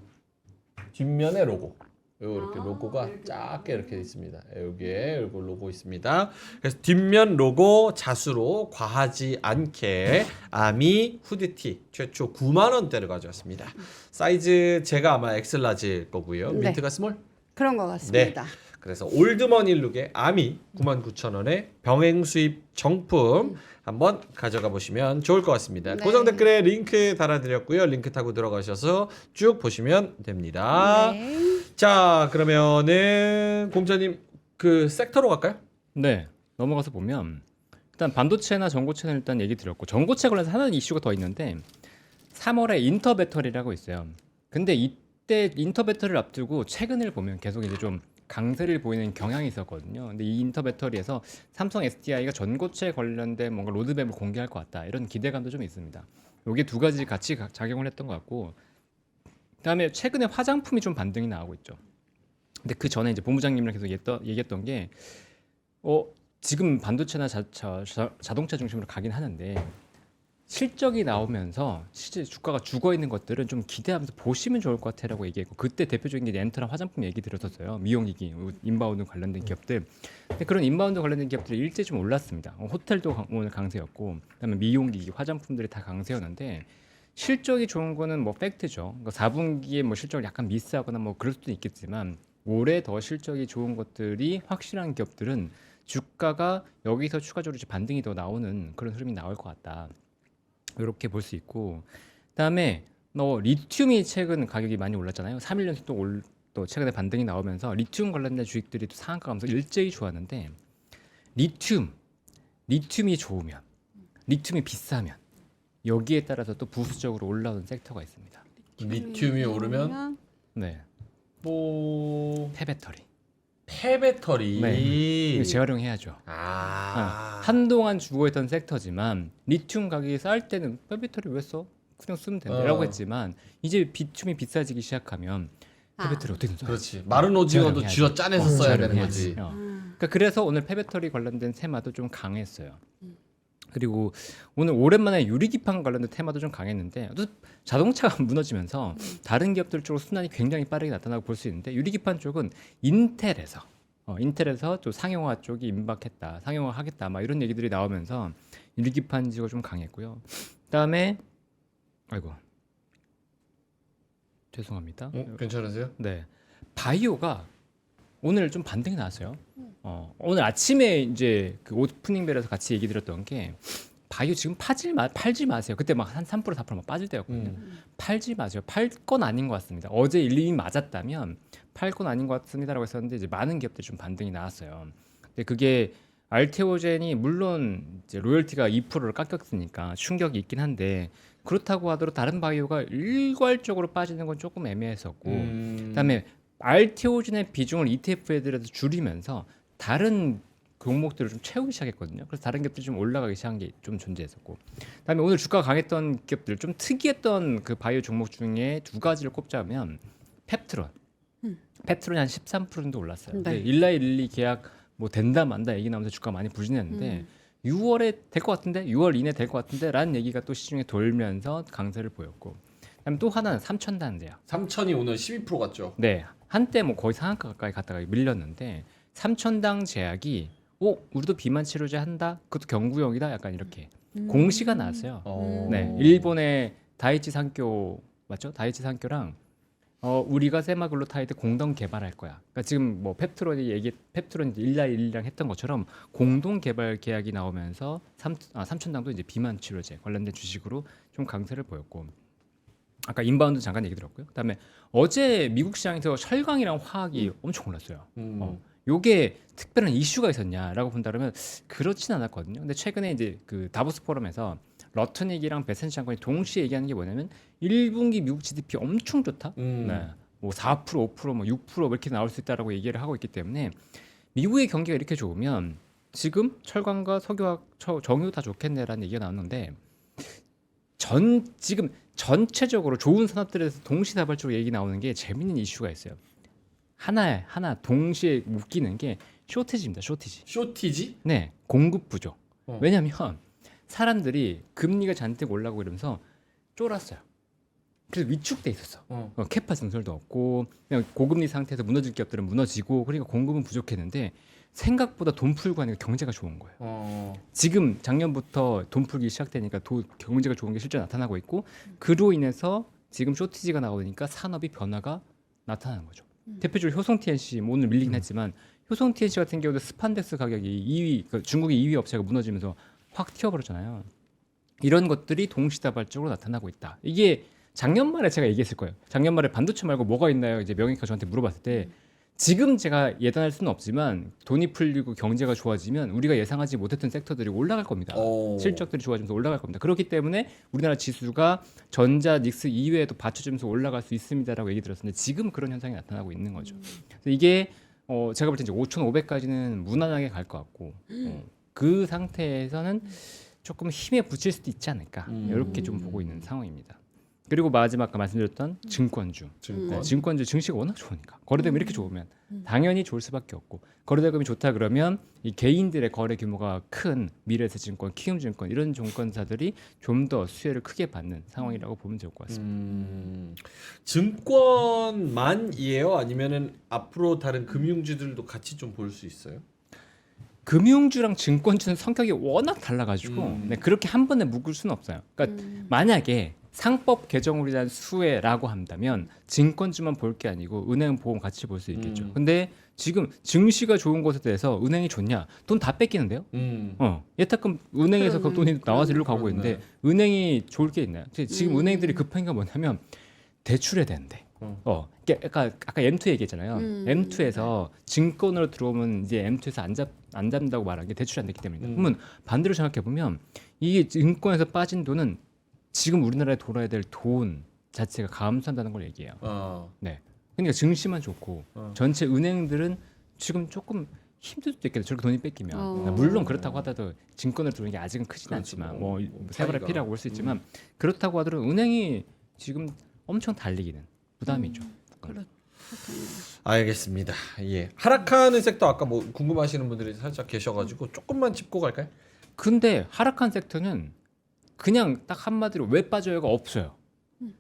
뒷면에 로고. 이렇게 로고가 작게 이렇게 있습니다. 여기에 이거 로고 있습니다. 그래서 뒷면 로고 자수로 과하지 않게 아미 후드티 최초 9만 원대를 가져왔습니다. 사이즈 제가 아마 엑셀 라지일 거고요. 네. 민트가 스몰. 그런 것 같습니다. 그래서 올드머니 룩의 아미 99,000원에 병행 수입 정품 한번 가져가 보시면 좋을 것 같습니다. 네. 고정 댓글에 링크 달아드렸고요. 링크 타고 들어가셔서 쭉 보시면 됩니다. 네. 자, 그러면은 공자님 그 섹터로 갈까요? 네, 넘어가서 보면 일단 반도체나 전고체는 일단 얘기 드렸고 전고체 관련해서 하나는 이슈가 더 있는데 3월에 인터 배터리라고 있어요. 근데 이때 인터 배터리를 앞두고 최근을 보면 계속 이제 좀 강세를 보이는 경향이 있었거든요. 근데 이 인터 배터리에서 삼성 SDI가 전고체 관련된 뭔가 로드맵을 공개할 것 같다 이런 기대감도 좀 있습니다. 이게 두 가지 같이 작용을 했던 것 같고, 그다음에 최근에 화장품이 좀 반등이 나오고 있죠. 근데 그 전에 이제 본부장님이랑 계속 얘기했던 게 지금 반도체나 자동차 중심으로 가긴 하는데 실적이 나오면서 실제 주가가 죽어 있는 것들은 좀 기대하면서 보시면 좋을 것 같아라고 얘기했고 그때 대표적인 게 엔터랑 화장품 얘기 들었었어요. 미용기기, 인바운드 관련된 기업들. 근데 그런 인바운드 관련된 기업들이 일제 좀 올랐습니다. 호텔도 오늘 강세였고, 그다음에 미용기기, 화장품들이 다 강세였는데 실적이 좋은 거는 뭐 팩트죠. 그러니까 4분기에 뭐 실적을 약간 미스하거나 뭐 그럴 수도 있겠지만 올해 더 실적이 좋은 것들이 확실한 기업들은 주가가 여기서 추가적으로 이제 반등이 더 나오는 그런 흐름이 나올 것 같다. 이렇게 볼 수 있고, 그다음에 리튬이 최근 가격이 많이 올랐잖아요. 3일 연속 또 최근에 반등이 나오면서 리튬 관련된 주식들이 또 상한가 가면서 일제히 좋았는데 리튬이 좋으면, 리튬이 비싸면 여기에 따라서 또 부수적으로 올라오는 섹터가 있습니다. 리튬이 오르면 네, 뭐 폐배터리. 폐배터리. 이거 재활용해야죠. 한동안 주고있던 섹터지만 리튬 가격이 쌀 때는 폐배터리 왜 써? 그냥 쓰면 된다라고 했지만 이제 리튬이 비싸지기 시작하면 폐배터리 어떻게 써? 그렇지. 마른 오징어도 재활용해야지. 쥐어 짜내서 써야 되는 재활용해야지. 거지. 그러니까 그래서 오늘 폐배터리 관련된 테마도 좀 강했어요. 그리고 오늘 오랜만에 유리기판 관련된 테마도 좀 강했는데 또 자동차가 무너지면서 다른 기업들 쪽으로 순환이 굉장히 빠르게 나타나고 볼 수 있는데 유리기판 쪽은 인텔에서 또 상용화 쪽이 임박했다, 상용화 하겠다, 막 이런 얘기들이 나오면서 유리기판 지가 좀 강했고요. 그다음에 죄송합니다. 괜찮으세요? 네, 바이오가 오늘 좀 반등이 나왔어요. 오늘 아침에 이제 그 오프닝 벨에서 같이 얘기 드렸던 게 바이오 지금 팔지 마세요. 그때 막 한 3% 4% 빠질 때였거든요. 팔지 마세요. 팔 건 아닌 것 같습니다. 어제 일림이 맞았다면 팔 건 아닌 것 같습니다라고 했었는데 이제 많은 기업들이 좀 반등이 나왔어요. 근데 그게 알테오젠이 물론 이제 로열티가 2%를 깎였으니까 충격이 있긴 한데 그렇다고 하더라도 다른 바이오가 일괄적으로 빠지는 건 조금 애매했었고 그다음에 알테오젠의 비중을 ETF에 들여서 줄이면서 다른 종목들을 좀 채우기 시작했거든요. 그래서 다른 기업들이 좀 올라가기 시작한 게 좀 존재했었고, 그다음에 오늘 주가가 강했던 기업들 좀 특이했던 그 바이오 종목 중에 두 가지를 꼽자면 펩트론이 한 13% 정도 올랐어요. 네. 일라일리 계약 뭐 된다 만다 얘기 나오면서 주가 많이 부진했는데 6월에 될 것 같은데 6월 이내 될 것 같은데 라는 얘기가 또 시중에 돌면서 강세를 보였고, 그다음에 또 하나는 삼천단제약. 삼천이 오늘 12% 갔죠. 네, 한때 뭐 거의 상한가 가까이 갔다가 밀렸는데 삼천당 제약이 우리도 비만 치료제 한다. 그것도 경구용이다. 약간 이렇게 공시가 나왔어요. 네, 일본의 다이치 산교 맞죠? 다이치 산교랑 우리가 세마글루타이드 공동 개발할 거야. 그러니까 지금 뭐 펩트론이 일라일리랑 했던 것처럼 공동 개발 계약이 나오면서 삼천당도 이제 비만 치료제 관련된 주식으로 좀 강세를 보였고. 아까 인바운드 잠깐 얘기 들었고요. 그다음에 어제 미국 시장에서 철강이랑 화학이 엄청 올랐어요. 요게 특별한 이슈가 있었냐라고 본다면 그렇진 않았거든요. 근데 최근에 이제 그 다보스 포럼에서 러트닉이랑 베센트 장관이 동시에 얘기하는 게 뭐냐면 1분기 미국 GDP 엄청 좋다. 네. 뭐 4%, 5%, 뭐 6% 이렇게 나올 수 있다라고 얘기를 하고 있기 때문에 미국의 경기가 이렇게 좋으면 지금 철강과 석유화학, 정유 다 좋겠네라는 얘기가 나왔는데 지금 전체적으로 좋은 산업들에서 동시다발적으로 얘기 나오는 게 재밌는 이슈가 있어요. 하나 동시에 묶이는 게 쇼티지입니다. 쇼티지? 네, 공급 부족. 왜냐하면 사람들이 금리가 잔뜩 올라가고 이러면서 쫄았어요. 그래서 위축돼 있었어. 캐파 증설도 없고 그냥 고금리 상태에서 무너질 기업들은 무너지고 그러니까 공급은 부족했는데 생각보다 돈 풀고 하니까 경제가 좋은 거예요. 지금 작년부터 돈 풀기 시작되니까 경제가 좋은 게 실제 나타나고 있고 그로 인해서 지금 쇼티지가 나오니까 산업이 변화가 나타나는 거죠. 대표적으로 효성 TNC 오늘 밀리긴 했지만 효성 TNC 같은 경우도 스판덱스 가격이 2위, 그러니까 중국의 2위 업체가 무너지면서 확 튀어버렸잖아요. 이런 것들이 동시다발적으로 나타나고 있다. 이게 작년 말에 제가 얘기했을 거예요. 작년 말에 반도체 말고 뭐가 있나요? 이제 명예가 저한테 물어봤을 때 지금 제가 예단할 수는 없지만 돈이 풀리고 경제가 좋아지면 우리가 예상하지 못했던 섹터들이 올라갈 겁니다. 실적들이 좋아지면서 올라갈 겁니다. 그렇기 때문에 우리나라 지수가 전자, 닉스 이외에도 받쳐주면서 올라갈 수 있습니다라고 얘기 들었는데 지금 그런 현상이 나타나고 있는 거죠. 그래서 이게 제가 볼 때 이제 5,500까지는 무난하게 갈 것 같고 그 상태에서는 조금 힘에 붙일 수도 있지 않을까 이렇게 좀 보고 있는 상황입니다. 그리고 마지막 아까 말씀드렸던 증권주. 네, 증권주 증시가 워낙 좋으니까 거래대금 이렇게 좋으면 당연히 좋을 수밖에 없고 거래대금이 좋다 그러면 이 개인들의 거래 규모가 큰 미래에셋증권, 키움증권 이런 증권사들이 좀 더 수혜를 크게 받는 상황이라고 보면 좋을 것 같습니다. 증권만이에요? 아니면은 앞으로 다른 금융주들도 같이 좀 볼 수 있어요? 금융주랑 증권주는 성격이 워낙 달라가지고 네, 그렇게 한 번에 묶을 수는 없어요. 그러니까 만약에 상법 개정으로 인한 수혜라고 한다면 증권주만 볼 게 아니고 은행 보험 같이 볼 수 있겠죠. 근데 지금 증시가 좋은 곳에 대해서 은행이 좋냐? 돈 다 뺏기는데요. 예탁금 은행에서 그 돈이 나와서 일로 가고 있는데 은행이 좋을 게 있나요? 지금 은행들이 급한 게 뭐냐면 대출해야 되는데. 아까 M2 얘기했잖아요. M2에서 증권으로 들어오면 이제 M2에서 안 잡는다고 말한 게 대출이 안 됐기 때문입니다. 그러면 반대로 생각해 보면 이게 증권에서 빠진 돈은 지금 우리나라에 돌아야 될 돈 자체가 감소한다는 걸 얘기해요. 네. 그러니까 증시만 좋고 전체 은행들은 지금 조금 힘들 수도 있겠죠. 저렇게 돈이 뺏기면. 물론 그렇다고 하더라도 증권을 들어오는 게 아직은 크진 않지만 뭐 세벌의 피라고 볼 수 있지만 그렇다고 하더라도 은행이 지금 엄청 달리기는 부담이죠. 알겠습니다. 예. 하락하는 섹터 아까 뭐 궁금하시는 분들이 살짝 계셔가지고 조금만 짚고 갈까요? 근데 하락한 섹터는 그냥 딱 한마디로 왜 빠져요가 없어요.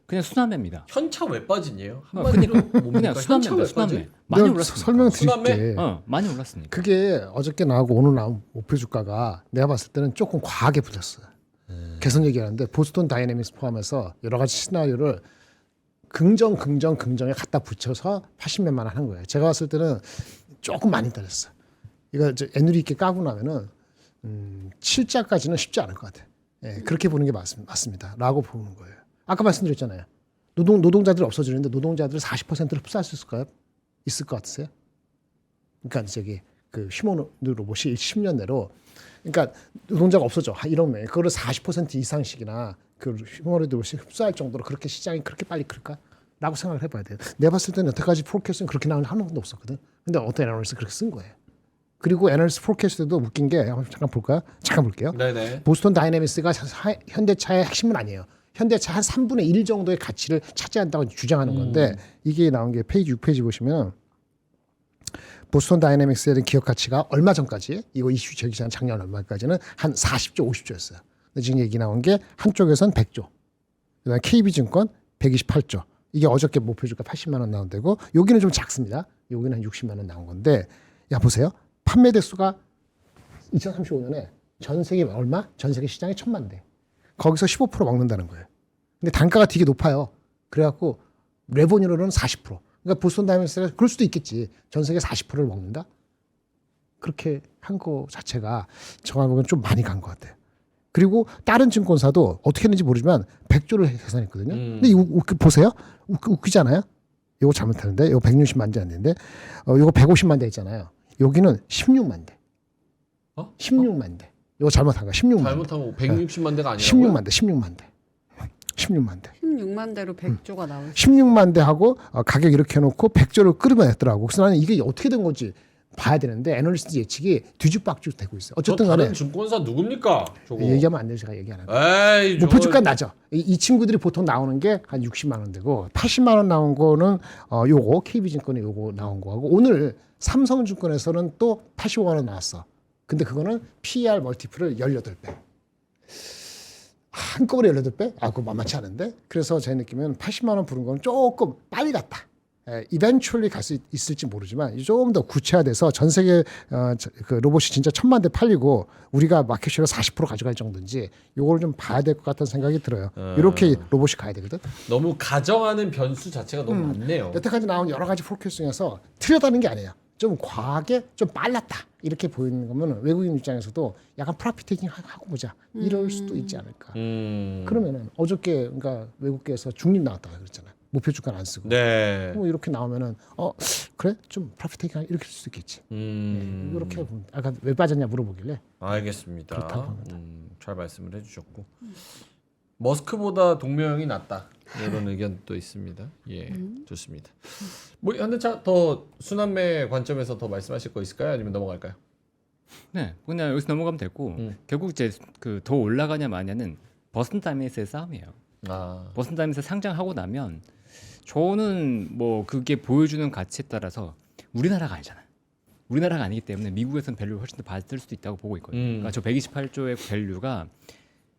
그냥 순환매입니다. 현차 왜 빠지니에요? 그냥 뭡니까? 현차 왜 순환매입니다. 빠지? 순환매. 많이 내가 올랐습니다. 설명드릴게. 많이 올랐으니까. 그게 어저께 나오고 오늘 나온 목표 주가가 내가 봤을 때는 조금 과하게 붙었어요. 개선 얘기하는데 보스턴 다이내믹스 포함해서 여러 가지 시나리오를 긍정에 갖다 붙여서 80몇만 원 하는 거예요. 제가 봤을 때는 조금 많이 떨렸어요. 이거 애누리 있게 까고 나면은 7자까지는 쉽지 않을 것 같아요. 예, 그렇게 보는 게 맞습니다. 라고 보는 거예요. 아까 말씀드렸잖아요. 노동자들이 없어지는데 노동자들 40%를 흡수할 수 있을까요? 있을 것 같으세요? 그러니까 그 휴머노드 로봇이 10년 내로 그러니까 노동자가 없어져. 이러면 그거를 40% 이상씩이나 그 휴머노드 로봇이 흡수할 정도로 그렇게 시장이 그렇게 빨리 클까? 라고 생각을 해봐야 돼요. 내가 봤을 때는 여태까지 포캐스트는 그렇게 나온 한 번도 없었거든. 근데 어떤 애널리스트 그렇게 쓴 거예요. 그리고 애널리스트 포캐스트도 웃긴 게 잠깐 볼까요? 잠깐 볼게요. 네네. 보스턴 다이내믹스가 현대차의 핵심은 아니에요. 현대차 한 3분의 1 정도의 가치를 차지한다고 주장하는 건데 이게 나온 게 페이지 6페이지 보시면 보스턴 다이내믹스에 대한 기업 가치가 얼마 전까지 이거 이슈 제기한 작년 얼마까지는 한 40조 50조였어요. 근데 지금 얘기 나온 게 한쪽에선 100조. 그다음에 KB증권 128조. 이게 어저께 목표 주가 80만 원 나온 데고 여기는 좀 작습니다. 여기는 한 60만 원 나온 건데 야 보세요. 판매 대수가 2035년에 전 세계 얼마? 전 세계 시장이 1,000만 대. 거기서 15% 먹는다는 거예요. 근데 단가가 되게 높아요. 그래갖고 레버뉴로는 40%. 그러니까 보스턴 다이내믹스가 그럴 수도 있겠지. 전 세계 40%를 먹는다. 그렇게 한 거 자체가 제가 보기엔 좀 많이 간 것 같아요. 그리고 다른 증권사도 어떻게 했는지 모르지만 100조를 계산했거든요. 근데 이거 보세요. 웃기지 않아요? 이거 잘못하는데 이거 160만 대 안 되는데 이거 150만 대 있잖아요. 여기는 16만 대. 16만 대. 이거 잘못한 거야. 16만 대. 잘못한 거 160만 대가 아니라고요? 16만 대. 16만 대. 16만 대. 16만 대로 100조가 나올 16만 대 하고 가격 이렇게 해놓고 100조를 끌어냈더라고. 그래서 나는 이게 어떻게 된 건지 봐야 되는데 애널리스트 예측이 뒤죽박죽 되고 있어요. 어쨌든 간에 다른 증권사 누굽니까? 저거. 얘기하면 안 돼요. 제가 얘기 안 해요. 에이, 목표 주가 낮아. 이 친구들이 보통 나오는 게 한 60만 원 되고 80만 원 나온 거는 요거 KB증권에 요거 나온 거하고 오늘 삼성증권에서는 또 85만 원 나왔어. 근데 그거는 PER 멀티플을 18배. 한꺼번에 18배? 그거 만만치 않은데? 그래서 제 느낌은 80만 원 부른 건 조금 빨리 갔다. 이벤츄얼리 갈 수 있을지 모르지만 좀 더 구체화돼서 전 세계 그 로봇이 진짜 1,000만 대 팔리고 우리가 마켓쉐어 40% 가져갈 정도인지 요거를 좀 봐야 될 것 같다는 생각이 들어요. 이렇게 로봇이 가야 되거든. 너무 가정하는 변수 자체가 너무 많네요. 여태까지 나온 여러 가지 포켓 중에서 틀렸다는 게 아니에요. 좀 과하게 좀 빨랐다 이렇게 보이는 거면 외국인 입장에서도 약간 프로피테이킹 하고 보자 이럴 수도 있지 않을까. 그러면은 어저께 그러니까 외국계에서 중립 나왔다고 그랬잖아요. 목표 주가는 안 쓰고. 네. 뭐 이렇게 나오면은 그래 좀 프로피테이킹 이렇게 쓸 수도 있겠지. 이렇게 보면 아까 왜 빠졌냐 물어보길래 알겠습니다. 그렇다고 합니다. 잘 말씀을 해주셨고 머스크보다 동명이 낫다 이런 의견도 있습니다. 예, 좋습니다. 뭐 현대차 더 순환매 관점에서 더 말씀하실 거 있을까요? 아니면 넘어갈까요? 네, 그냥 여기서 넘어가면 되고 결국 이제 그 더 올라가냐 마냐는 버스턴 다이내믹스의 싸움이에요. 버슨 다이너스에 상장하고 나면 저는 뭐 그게 보여주는 가치에 따라서 우리나라가 아니잖아요. 우리나라가 아니기 때문에 미국에서는 밸류를 훨씬 더 받을 수도 있다고 보고 있거든요. 그러니까 저 128조의 밸류가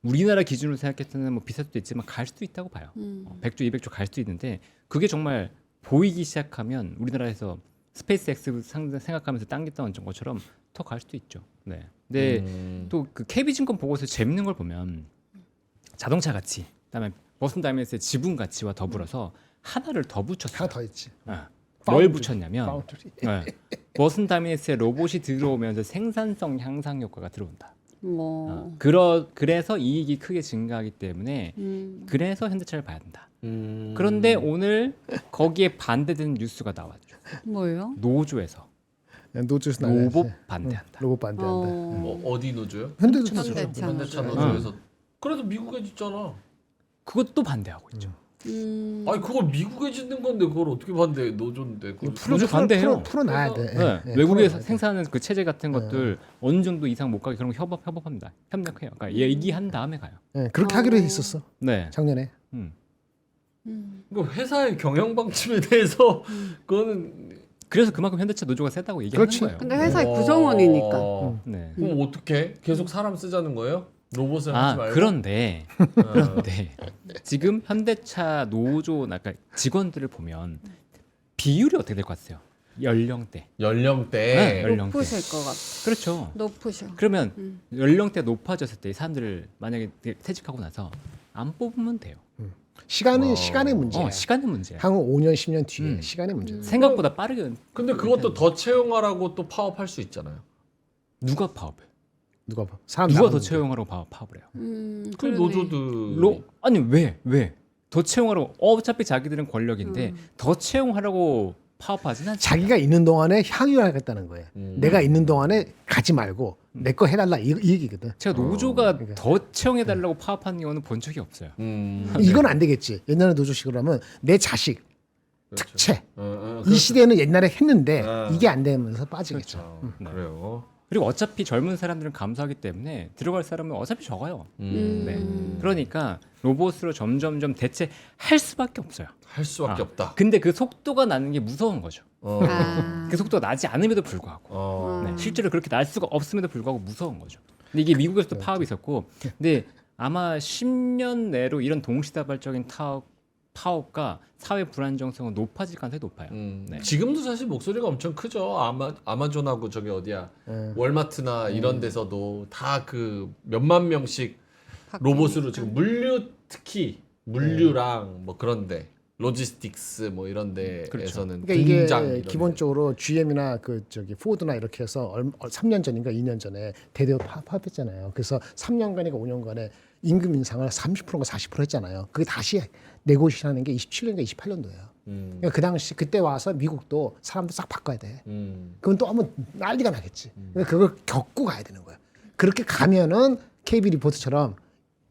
우리나라 기준으로 생각했을 때는 뭐 비쌀 수도 있지만 갈 수도 있다고 봐요. 100조, 200조 갈 수도 있는데 그게 정말 보이기 시작하면 우리나라에서 스페이스X 생각하면서 당겼던 것처럼 더 갈 수도 있죠. 네. 근데 또 그 KB증권 보고서 재밌는 걸 보면 자동차 가치, 그다음에 버슨 다이너스의 지분 가치와 더불어서 하나를 더 붙였어요. 하나 더 있지. 뭘 붙였냐면 파운드리. 네. 버슨 다이너스의 로봇이 들어오면서 생산성 향상 효과가 들어온다. 뭐. 그래서 이익이 크게 증가하기 때문에 그래서 현대차를 봐야 된다. 그런데 오늘 거기에 반대되는 뉴스가 나왔죠. 뭐예요? 노조에서 노조에서 로봇 나가야지. 반대한다. 로봇 반대한다. 어디 노조요? 현대도 현대차. 노조. 현대차 노조에서. 그래도 미국에 짓잖아. 그것도 반대하고 있죠. 아니 그걸 미국에 짓는 건데 그걸 어떻게 반대? 노조인데. 그걸 노조 반대해요. 풀어놔야 돼. 네. 예, 외국에 풀어놔야 돼. 생산하는 그 체제 같은 것들 어느 정도 이상 못 가게 그런 거 협업합니다. 협력해요. 그러니까 얘기한 다음에 가요. 예, 그렇게 하기로 했었어. 네. 작년에. 그 회사의 경영 방침에 대해서 그거는 그래서 그만큼 현대차 노조가 세다고 얘기하는 그렇지. 거예요. 근데 회사의 구성원이니까. 네. 그럼 어떻게? 계속 사람 쓰자는 거예요? 로봇을 하지 말고. 그런데 지금 현대차 노조 그러니까 직원들을 보면 비율이 어떻게 될 것 같아요? 연령대. 연령대. 네, 연령대. 높으실 것 같아. 그렇죠. 높으셔. 그러면 연령대가 높아졌을 때 이 사람들을 만약에 퇴직하고 나서 안 뽑으면 돼요. 시간의 문제야. 시간의 문제야. 향후 5년, 10년 뒤에 시간의 문제. 생각보다 빠르게. 근데 그것도 더 채용하라고 또 파업할 수 있잖아요. 누가 파업해? 누가 봐. 사람 누가 더 나가는데. 채용하라고 파업을 해요? 그 그러네. 노조들. 아니 왜? 더 채용하라고 어차피 자기들은 권력인데 더 채용하라고 파업하진 않지. 자기가 있는 동안에 향유하겠다는 거예요. 내가 있는 동안에 가지 말고 내 거 해달라 이 얘기거든. 제가 노조가 그러니까. 더 채용해달라고 파업하는 경우는 본 적이 없어요. 이건 안 되겠지. 옛날에 노조식으로 하면 내 자식 그렇죠. 특채 어, 이 시대는 옛날에 했는데 어. 이게 안 되면서 빠지겠죠. 그렇죠. 그래요. 그리고 어차피 젊은 사람들은 감수하기 때문에 들어갈 사람은 어차피 적어요. 네. 그러니까 로봇으로 점점점 대체할 수밖에 없어요. 할 수밖에 없다. 근데 그 속도가 나는 게 무서운 거죠. 아. 그 속도가 나지 않음에도 불구하고 네, 실제로 그렇게 날 수가 없음에도 불구하고 무서운 거죠. 근데 이게 미국에서도 파업이 있었고, 근데 아마 10년 내로 이런 동시다발적인 파업과 사회 불안정성은 높아질 가능성이 높아요. 네. 지금도 사실 목소리가 엄청 크죠. 아마존하고 저기 어디야 월마트나 이런 데서도 다 그 몇만 명씩 로봇으로 지금 특히 물류랑 뭐 그런데 로지스틱스 뭐 이런 데에서는 그러니까 이게 공장 이런 기본적으로 GM이나 그 저기 포드나 이렇게 해서 3년 전인가 2년 전에 대대로 파업했잖아요. 그래서 3년간이가 5년간에 임금 인상을 30%가 40% 했잖아요. 그게 다시 네고시하는 게 27년인가 28년도예요. 그러니까 그 당시 그때 와서 미국도 사람들 싹 바꿔야 돼. 그건 또 한번 난리가 나겠지. 그러니까 그걸 겪고 가야 되는 거야. 그렇게 가면은 KB 리포트처럼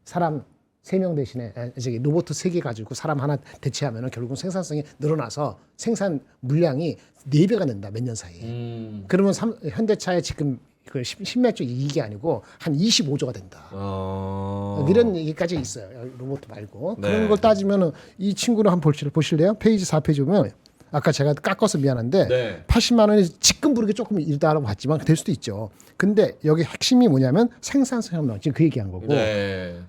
사람 3명 대신에 저기 로봇 3개 가지고 사람 하나 대체하면은 결국은 생산성이 늘어나서 생산 물량이 4배가 된다. 몇 년 사이에. 그러면 현대차의 지금 그 10몇 조 이익이 아니고 한 25조가 된다. 이런 얘기까지 있어요. 로봇 말고. 네. 그런 걸 따지면은 이 친구를 한번 보실래요? 페이지 4페이지 보면 아까 제가 깎아서 미안한데 네. 80만 원이 지금 부르기 조금 이르다라고 봤지만 될 수도 있죠. 근데 여기 핵심이 뭐냐면 생산성 협력. 지금 그 얘기한 거고. 네.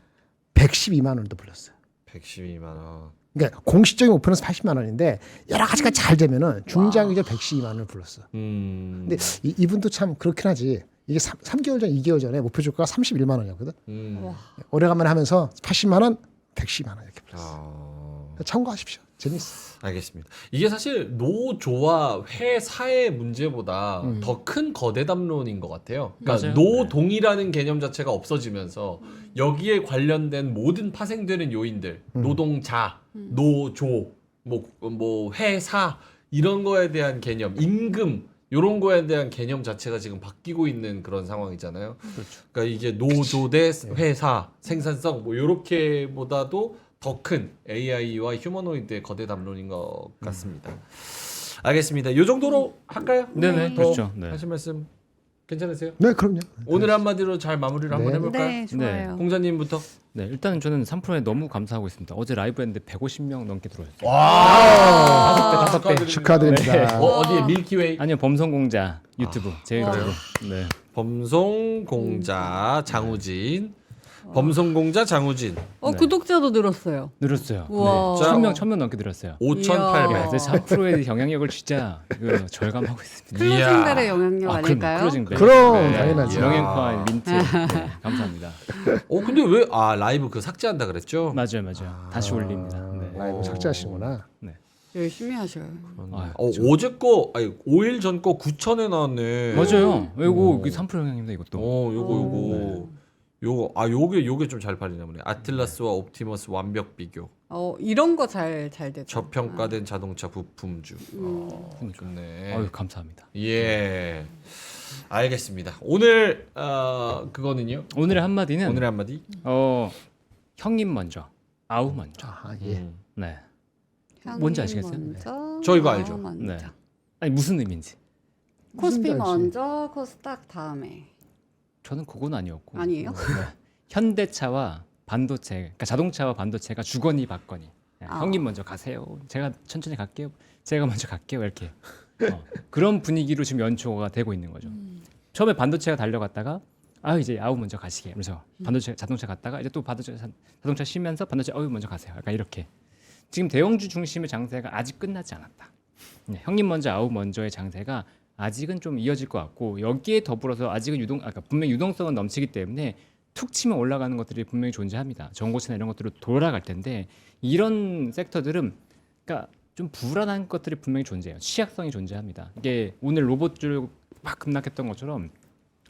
112만 원도 불렀어요. 112만 원. 그러니까 공식적인 오픈은 80만 원인데 여러 가지가 잘 되면은 중장기적 112만 원을 불렀어. 근데 이분도 참 그렇긴 하지. 이게 3개월 전, 2개월 전에 목표 주가가 31만 원이었거든. 오래간만에 하면서 80만 원, 112만 원 이렇게 불렀어. 참고하십시오. 재밌어. 알겠습니다. 이게 사실 노조와 회사의 문제보다 더 큰 거대 담론인 것 같아요. 그러니까 맞아요. 노동이라는 개념 자체가 없어지면서 여기에 관련된 모든 파생되는 요인들, 노동자, 노조, 뭐 회사 이런 거에 대한 개념, 임금 이런 거에 대한 개념 자체가 지금 바뀌고 있는 그런 상황이잖아요. 그러니까 이게 노조 대 회사, 생산성 뭐 이렇게보다도 더 큰 AI와 휴머노이드의 거대 담론인 것 같습니다. 알겠습니다. 이 정도로 할까요? 네네, 더 그렇죠. 네. 하실 말씀 괜찮으세요? 네, 그럼요. 오늘 한마디로 잘 마무리를 한번 네. 해볼까요? 네, 좋아요. 공자님부터. 네, 일단은 저는 3프로에 너무 감사하고 있습니다. 어제 라이브 했는데 150명 넘게 들어왔어요. 와, 다섯 배. 축하드립니다. 어디에 밀키웨이? 아니요, 범성공자 유튜브 제 유튜브. 네. 범송공자 장우진. 범송공자 장우진. 네. 구독자도 늘었어요. 늘었어요. 우와. 자, 1000명 넘게 늘었어요. 5,800. 네, 3프로의 영향력을 진짜 이거 절감하고 있습니다. 클로징벨의 영향력 그럼 아닐까요? 클로징벨. 그럼, 당연하지. 명행파 민트. 네, 감사합니다. 근데 왜 라이브 그 삭제한다 그랬죠? 맞아요. 다시 올립니다. 네. 라이브 삭제하시구나. 열심히 하셔요. 아유, 어제 거 5일 전 거 9,000에 나왔네. 맞아요. 이거 3프로 영향입니다. 이것도. 요게 좀 잘 팔리나 보네. 아틀라스와 옵티머스 완벽 비교. 이런 거 잘 됐죠. 저평가된 자동차 부품주. 좋네. 아유, 감사합니다. 예. 알겠습니다. 오늘 그거는요? 오늘의 한마디는 오늘의 한마디? 형님 먼저, 아우 먼저. 아, 예. 네. 형님 뭔지 아시겠어요? 먼저, 저 이거 나 알죠? 먼저. 네. 아니 무슨 의미인지. 코스피 무슨 말이지? 먼저, 코스닥 다음에. 저는 그건 아니었고. 아니에요? 네. 현대차와 반도체, 그러니까 자동차와 반도체가 주거니 받거니. 형님 먼저 가세요. 제가 천천히 갈게요. 제가 먼저 갈게요. 이렇게 그런 분위기로 지금 연초가 되고 있는 거죠. 처음에 반도체가 달려갔다가 이제 아우 먼저 가시게. 그래서 반도체 자동차 갔다가 이제 또 자동차 쉬면서 반도체 먼저 가세요. 약간 이렇게. 지금 대형주 중심의 장세가 아직 끝나지 않았다. 네, 형님 먼저 아우 먼저의 장세가 아직은 좀 이어질 것 같고 여기에 더불어서 아직은 분명 유동성은 넘치기 때문에 툭 치면 올라가는 것들이 분명히 존재합니다. 정고체나 이런 것들로 돌아갈 텐데 이런 섹터들은 그러니까 좀 불안한 것들이 분명히 존재해요. 취약성이 존재합니다. 이게 오늘 로봇줄 막 급락했던 것처럼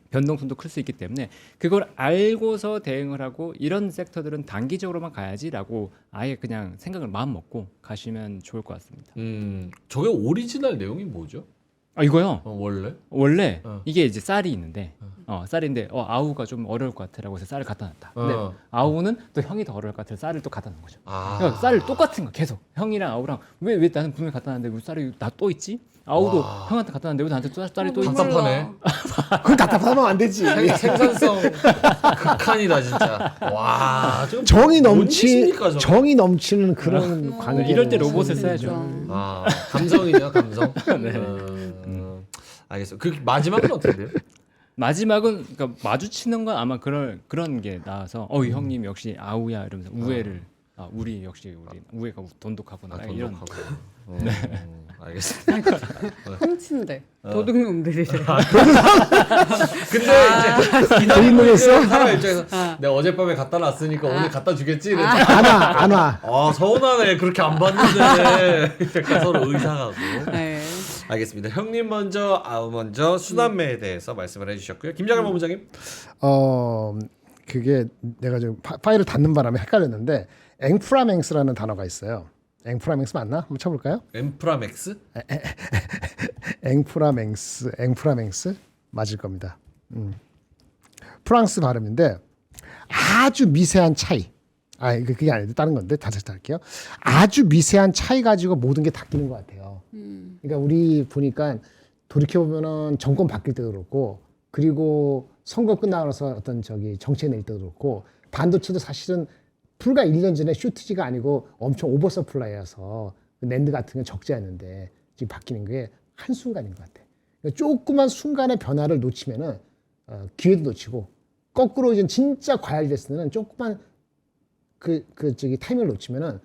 변동성도 클 수 있기 때문에 그걸 알고서 대응을 하고 이런 섹터들은 단기적으로만 가야지라고 아예 그냥 생각을 마음 먹고 가시면 좋을 것 같습니다. 저게 오리지널 내용이 뭐죠? 이거요. 원래? 이게 이제 쌀이 있는데 쌀인데 아우가 좀 어려울 것 같아라고 해서 쌀을 갖다 놨다. 근데 아우는 또 형이 더 어려울 것 같아서 쌀을 또 갖다 놓은 거죠. 그러니까 쌀을 똑같은 거 계속 형이랑 아우랑 왜 나는 분명히 갖다 놨는데 왜 쌀이 나 또 있지? 아우도 형한테 갖다 놨는데 왜 나한테 또 쌀이 또 있지? 답답하네. 그건 답답하면 안 되지. 생산성 극한이다 진짜. 와, 정이 뭔 짓입니까, 저거? 정이 넘치는 그런 관계. 이럴 때 로봇을 써야죠. 감성이죠, 감성. 알겠어. 그 마지막은 어떻게 돼요? 마지막은 그러니까 마주치는 건 아마 그런 게 나와서 이 형님 역시 아우야 이러면서 우애를 우리 역시 우리 우애가 돈독하구나 이런. 알겠습니다. 훔친데 도둑놈들이래. 근데 이제 도둑놈이었어? 사람 입장에서 내가 어젯밤에 갖다 놨으니까 오늘 갖다 주겠지. 안 와. 서운하네. 그렇게 안 봤는데. 약간 서로 의상하고. 네. 알겠습니다. 형님 먼저, 아우 먼저 순환매에 대해서 말씀을 해주셨고요. 김장관 본부장님. 그게 내가 좀 파일을 닫는 바람에 헷갈렸는데 앵프라맹스라는 단어가 있어요. 앵프라맹스 맞나? 한번 쳐볼까요? 엠프라맥스? 앵프라맹스 맞을 겁니다. 프랑스 발음인데 아주 미세한 차이. 그게 아닌데 다른 건데 다시 할게요. 아주 미세한 차이 가지고 모든 게 바뀌는 것 같아요. 그러니까 우리 보니까 돌이켜 보면은 정권 바뀔 때도 그렇고, 그리고 선거 끝나고 나서 어떤 정책 낼 때도 그렇고, 반도체도 사실은 불과 1년 전에 슈트지가 아니고 엄청 오버서플라이여서 낸드 같은 건 적자였는데 지금 바뀌는 게 한순간인 것 같아. 그러니까 조그만 순간의 변화를 놓치면은 기회도 놓치고, 거꾸로 이제 진짜 과열됐을 때는 조그만 타이밍을 놓치면은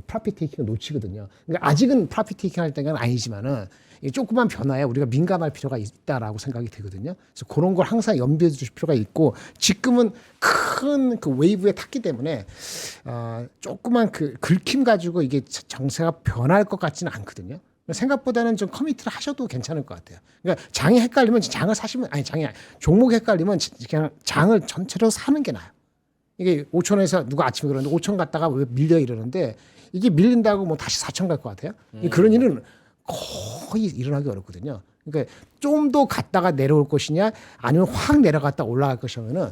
프로핏 테이킹을 놓치거든요. 그러니까 아직은 프로핏 테이킹 할 때가 아니지만은 이 조그만 변화에 우리가 민감할 필요가 있다라고 생각이 들거든요. 그래서 그런 걸 항상 염두에 두실 필요가 있고, 지금은 큰 웨이브에 탔기 때문에 조그만 긁힘 가지고 이게 정세가 변할 것 같지는 않거든요. 생각보다는 좀 커미트를 하셔도 괜찮을 것 같아요. 그러니까 장이 헷갈리면 장을 사시면 종목이 헷갈리면 그냥 장을 전체로 사는 게 나아요. 이게 5천원에서 누가 아침에 그러는데 5천 갔다가 왜 밀려 이러는데, 이게 밀린다고 뭐 다시 4천 갈 것 같아요? 그런 일은 거의 일어나기 어렵거든요. 그러니까 좀 더 갔다가 내려올 것이냐 아니면 확 내려갔다 올라갈 것이냐면은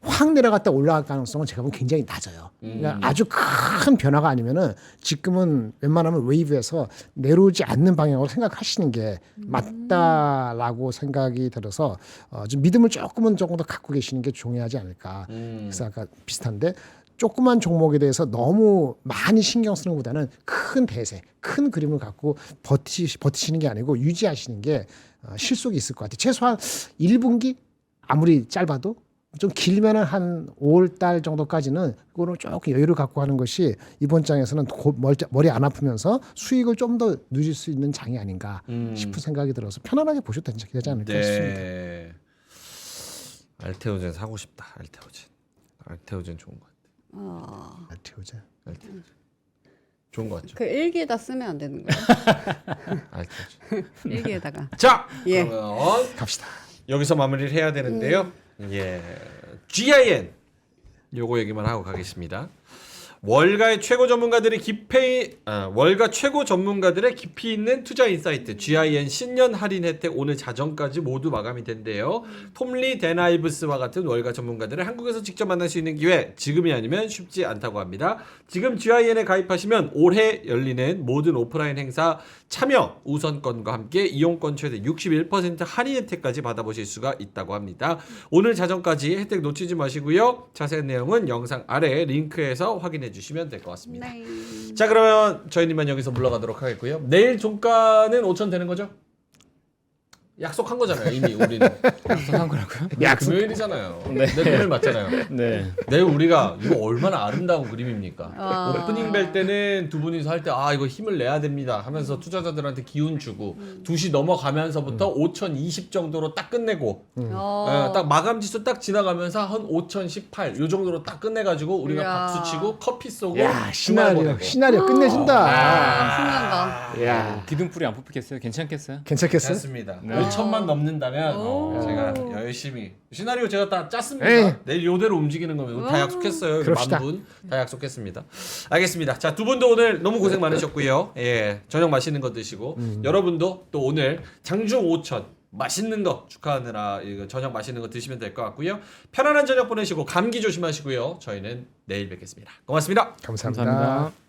확 내려갔다 올라갈 가능성은 제가 보면 굉장히 낮아요. 그러니까 아주 큰 변화가 아니면은 지금은 웬만하면 웨이브에서 내려오지 않는 방향으로 생각하시는 게 맞다라고 생각이 들어서 좀 믿음을 조금은 조금 더 갖고 계시는 게 중요하지 않을까. 그래서 아까 비슷한데 조그만 종목에 대해서 너무 많이 신경 쓰는 것보다는 큰 대세, 큰 그림을 갖고 버티시는 게 아니고 유지하시는 게 실속이 있을 것 같아요. 최소한 1분기 아무리 짧아도 좀 길면은 한 5월 달 정도까지는 그거는 조금 여유를 갖고 하는 것이 이번 장에서는 머리 안 아프면서 수익을 좀 더 누릴 수 있는 장이 아닌가 싶은 생각이 들어서 편안하게 보셔도 되지 않을까 싶습니다. 네. 알테오젠 사고 싶다. 알테오젠 좋은 것 같아. 알테오젠. 좋은 것 같죠. 그 일기에다 쓰면 안 되는 거예요? 알테오젠. 일기에다가. 자, 예. 그러면 갑시다. 여기서 마무리를 해야 되는데요. 예, GIN 요거 얘기만 하고 가겠습니다. 월가 최고 전문가들의 깊이 있는 투자 인사이트 GIN 신년 할인 혜택 오늘 자정까지 모두 마감이 된대요. 톰리 데나이브스와 같은 월가 전문가들을 한국에서 직접 만날 수 있는 기회 지금이 아니면 쉽지 않다고 합니다. 지금 GIN에 가입하시면 올해 열리는 모든 오프라인 행사 참여 우선권과 함께 이용권 최대 61% 할인 혜택까지 받아보실 수가 있다고 합니다. 오늘 자정까지 혜택 놓치지 마시고요. 자세한 내용은 영상 아래 링크에서 확인해 주시면 될 것 같습니다. 네. 자, 그러면 저희님만 여기서 물러가도록 하겠고요. 내일 종가는 5천 되는 거죠? 약속한 거잖아요. 이미 우리는. 약속한 거라고요? 약속. 금요일이잖아요. 내일 금요일 맞잖아요. 네. 내일 우리가 이거 얼마나 아름다운 그림입니까? 아. 오프닝 벨 때는 두 분이서 할 때 이거 힘을 내야 됩니다 하면서 투자자들한테 기운 주고 2시 넘어가면서부터 5,020 정도로 딱 끝내고 딱 마감 지수 딱 지나가면서 한 5,018 요 정도로 딱 끝내가지고 우리가 이야. 박수 치고 커피 쏘고 야 주말 보내고. 시나리오 끝내준다. 신난다. 야 기둥뿌리 안 뽑히겠어요? 괜찮겠어요? 괜찮겠어? 괜찮습니다. 네. 5천만 넘는다면 오. 제가 열심히 시나리오 제가 다 짰습니다. 에이. 내일 요대로 움직이는 거면 다 약속했어요. 그럽시다. 만분 다 약속했습니다. 알겠습니다. 자, 두 분도 오늘 너무 고생 많으셨고요. 예, 저녁 맛있는 거 드시고 여러분도 또 오늘 장중 5천 맛있는 거 축하하느라 이거 저녁 맛있는 거 드시면 될 것 같고요. 편안한 저녁 보내시고 감기 조심하시고요. 저희는 내일 뵙겠습니다. 고맙습니다. 감사합니다. 감사합니다.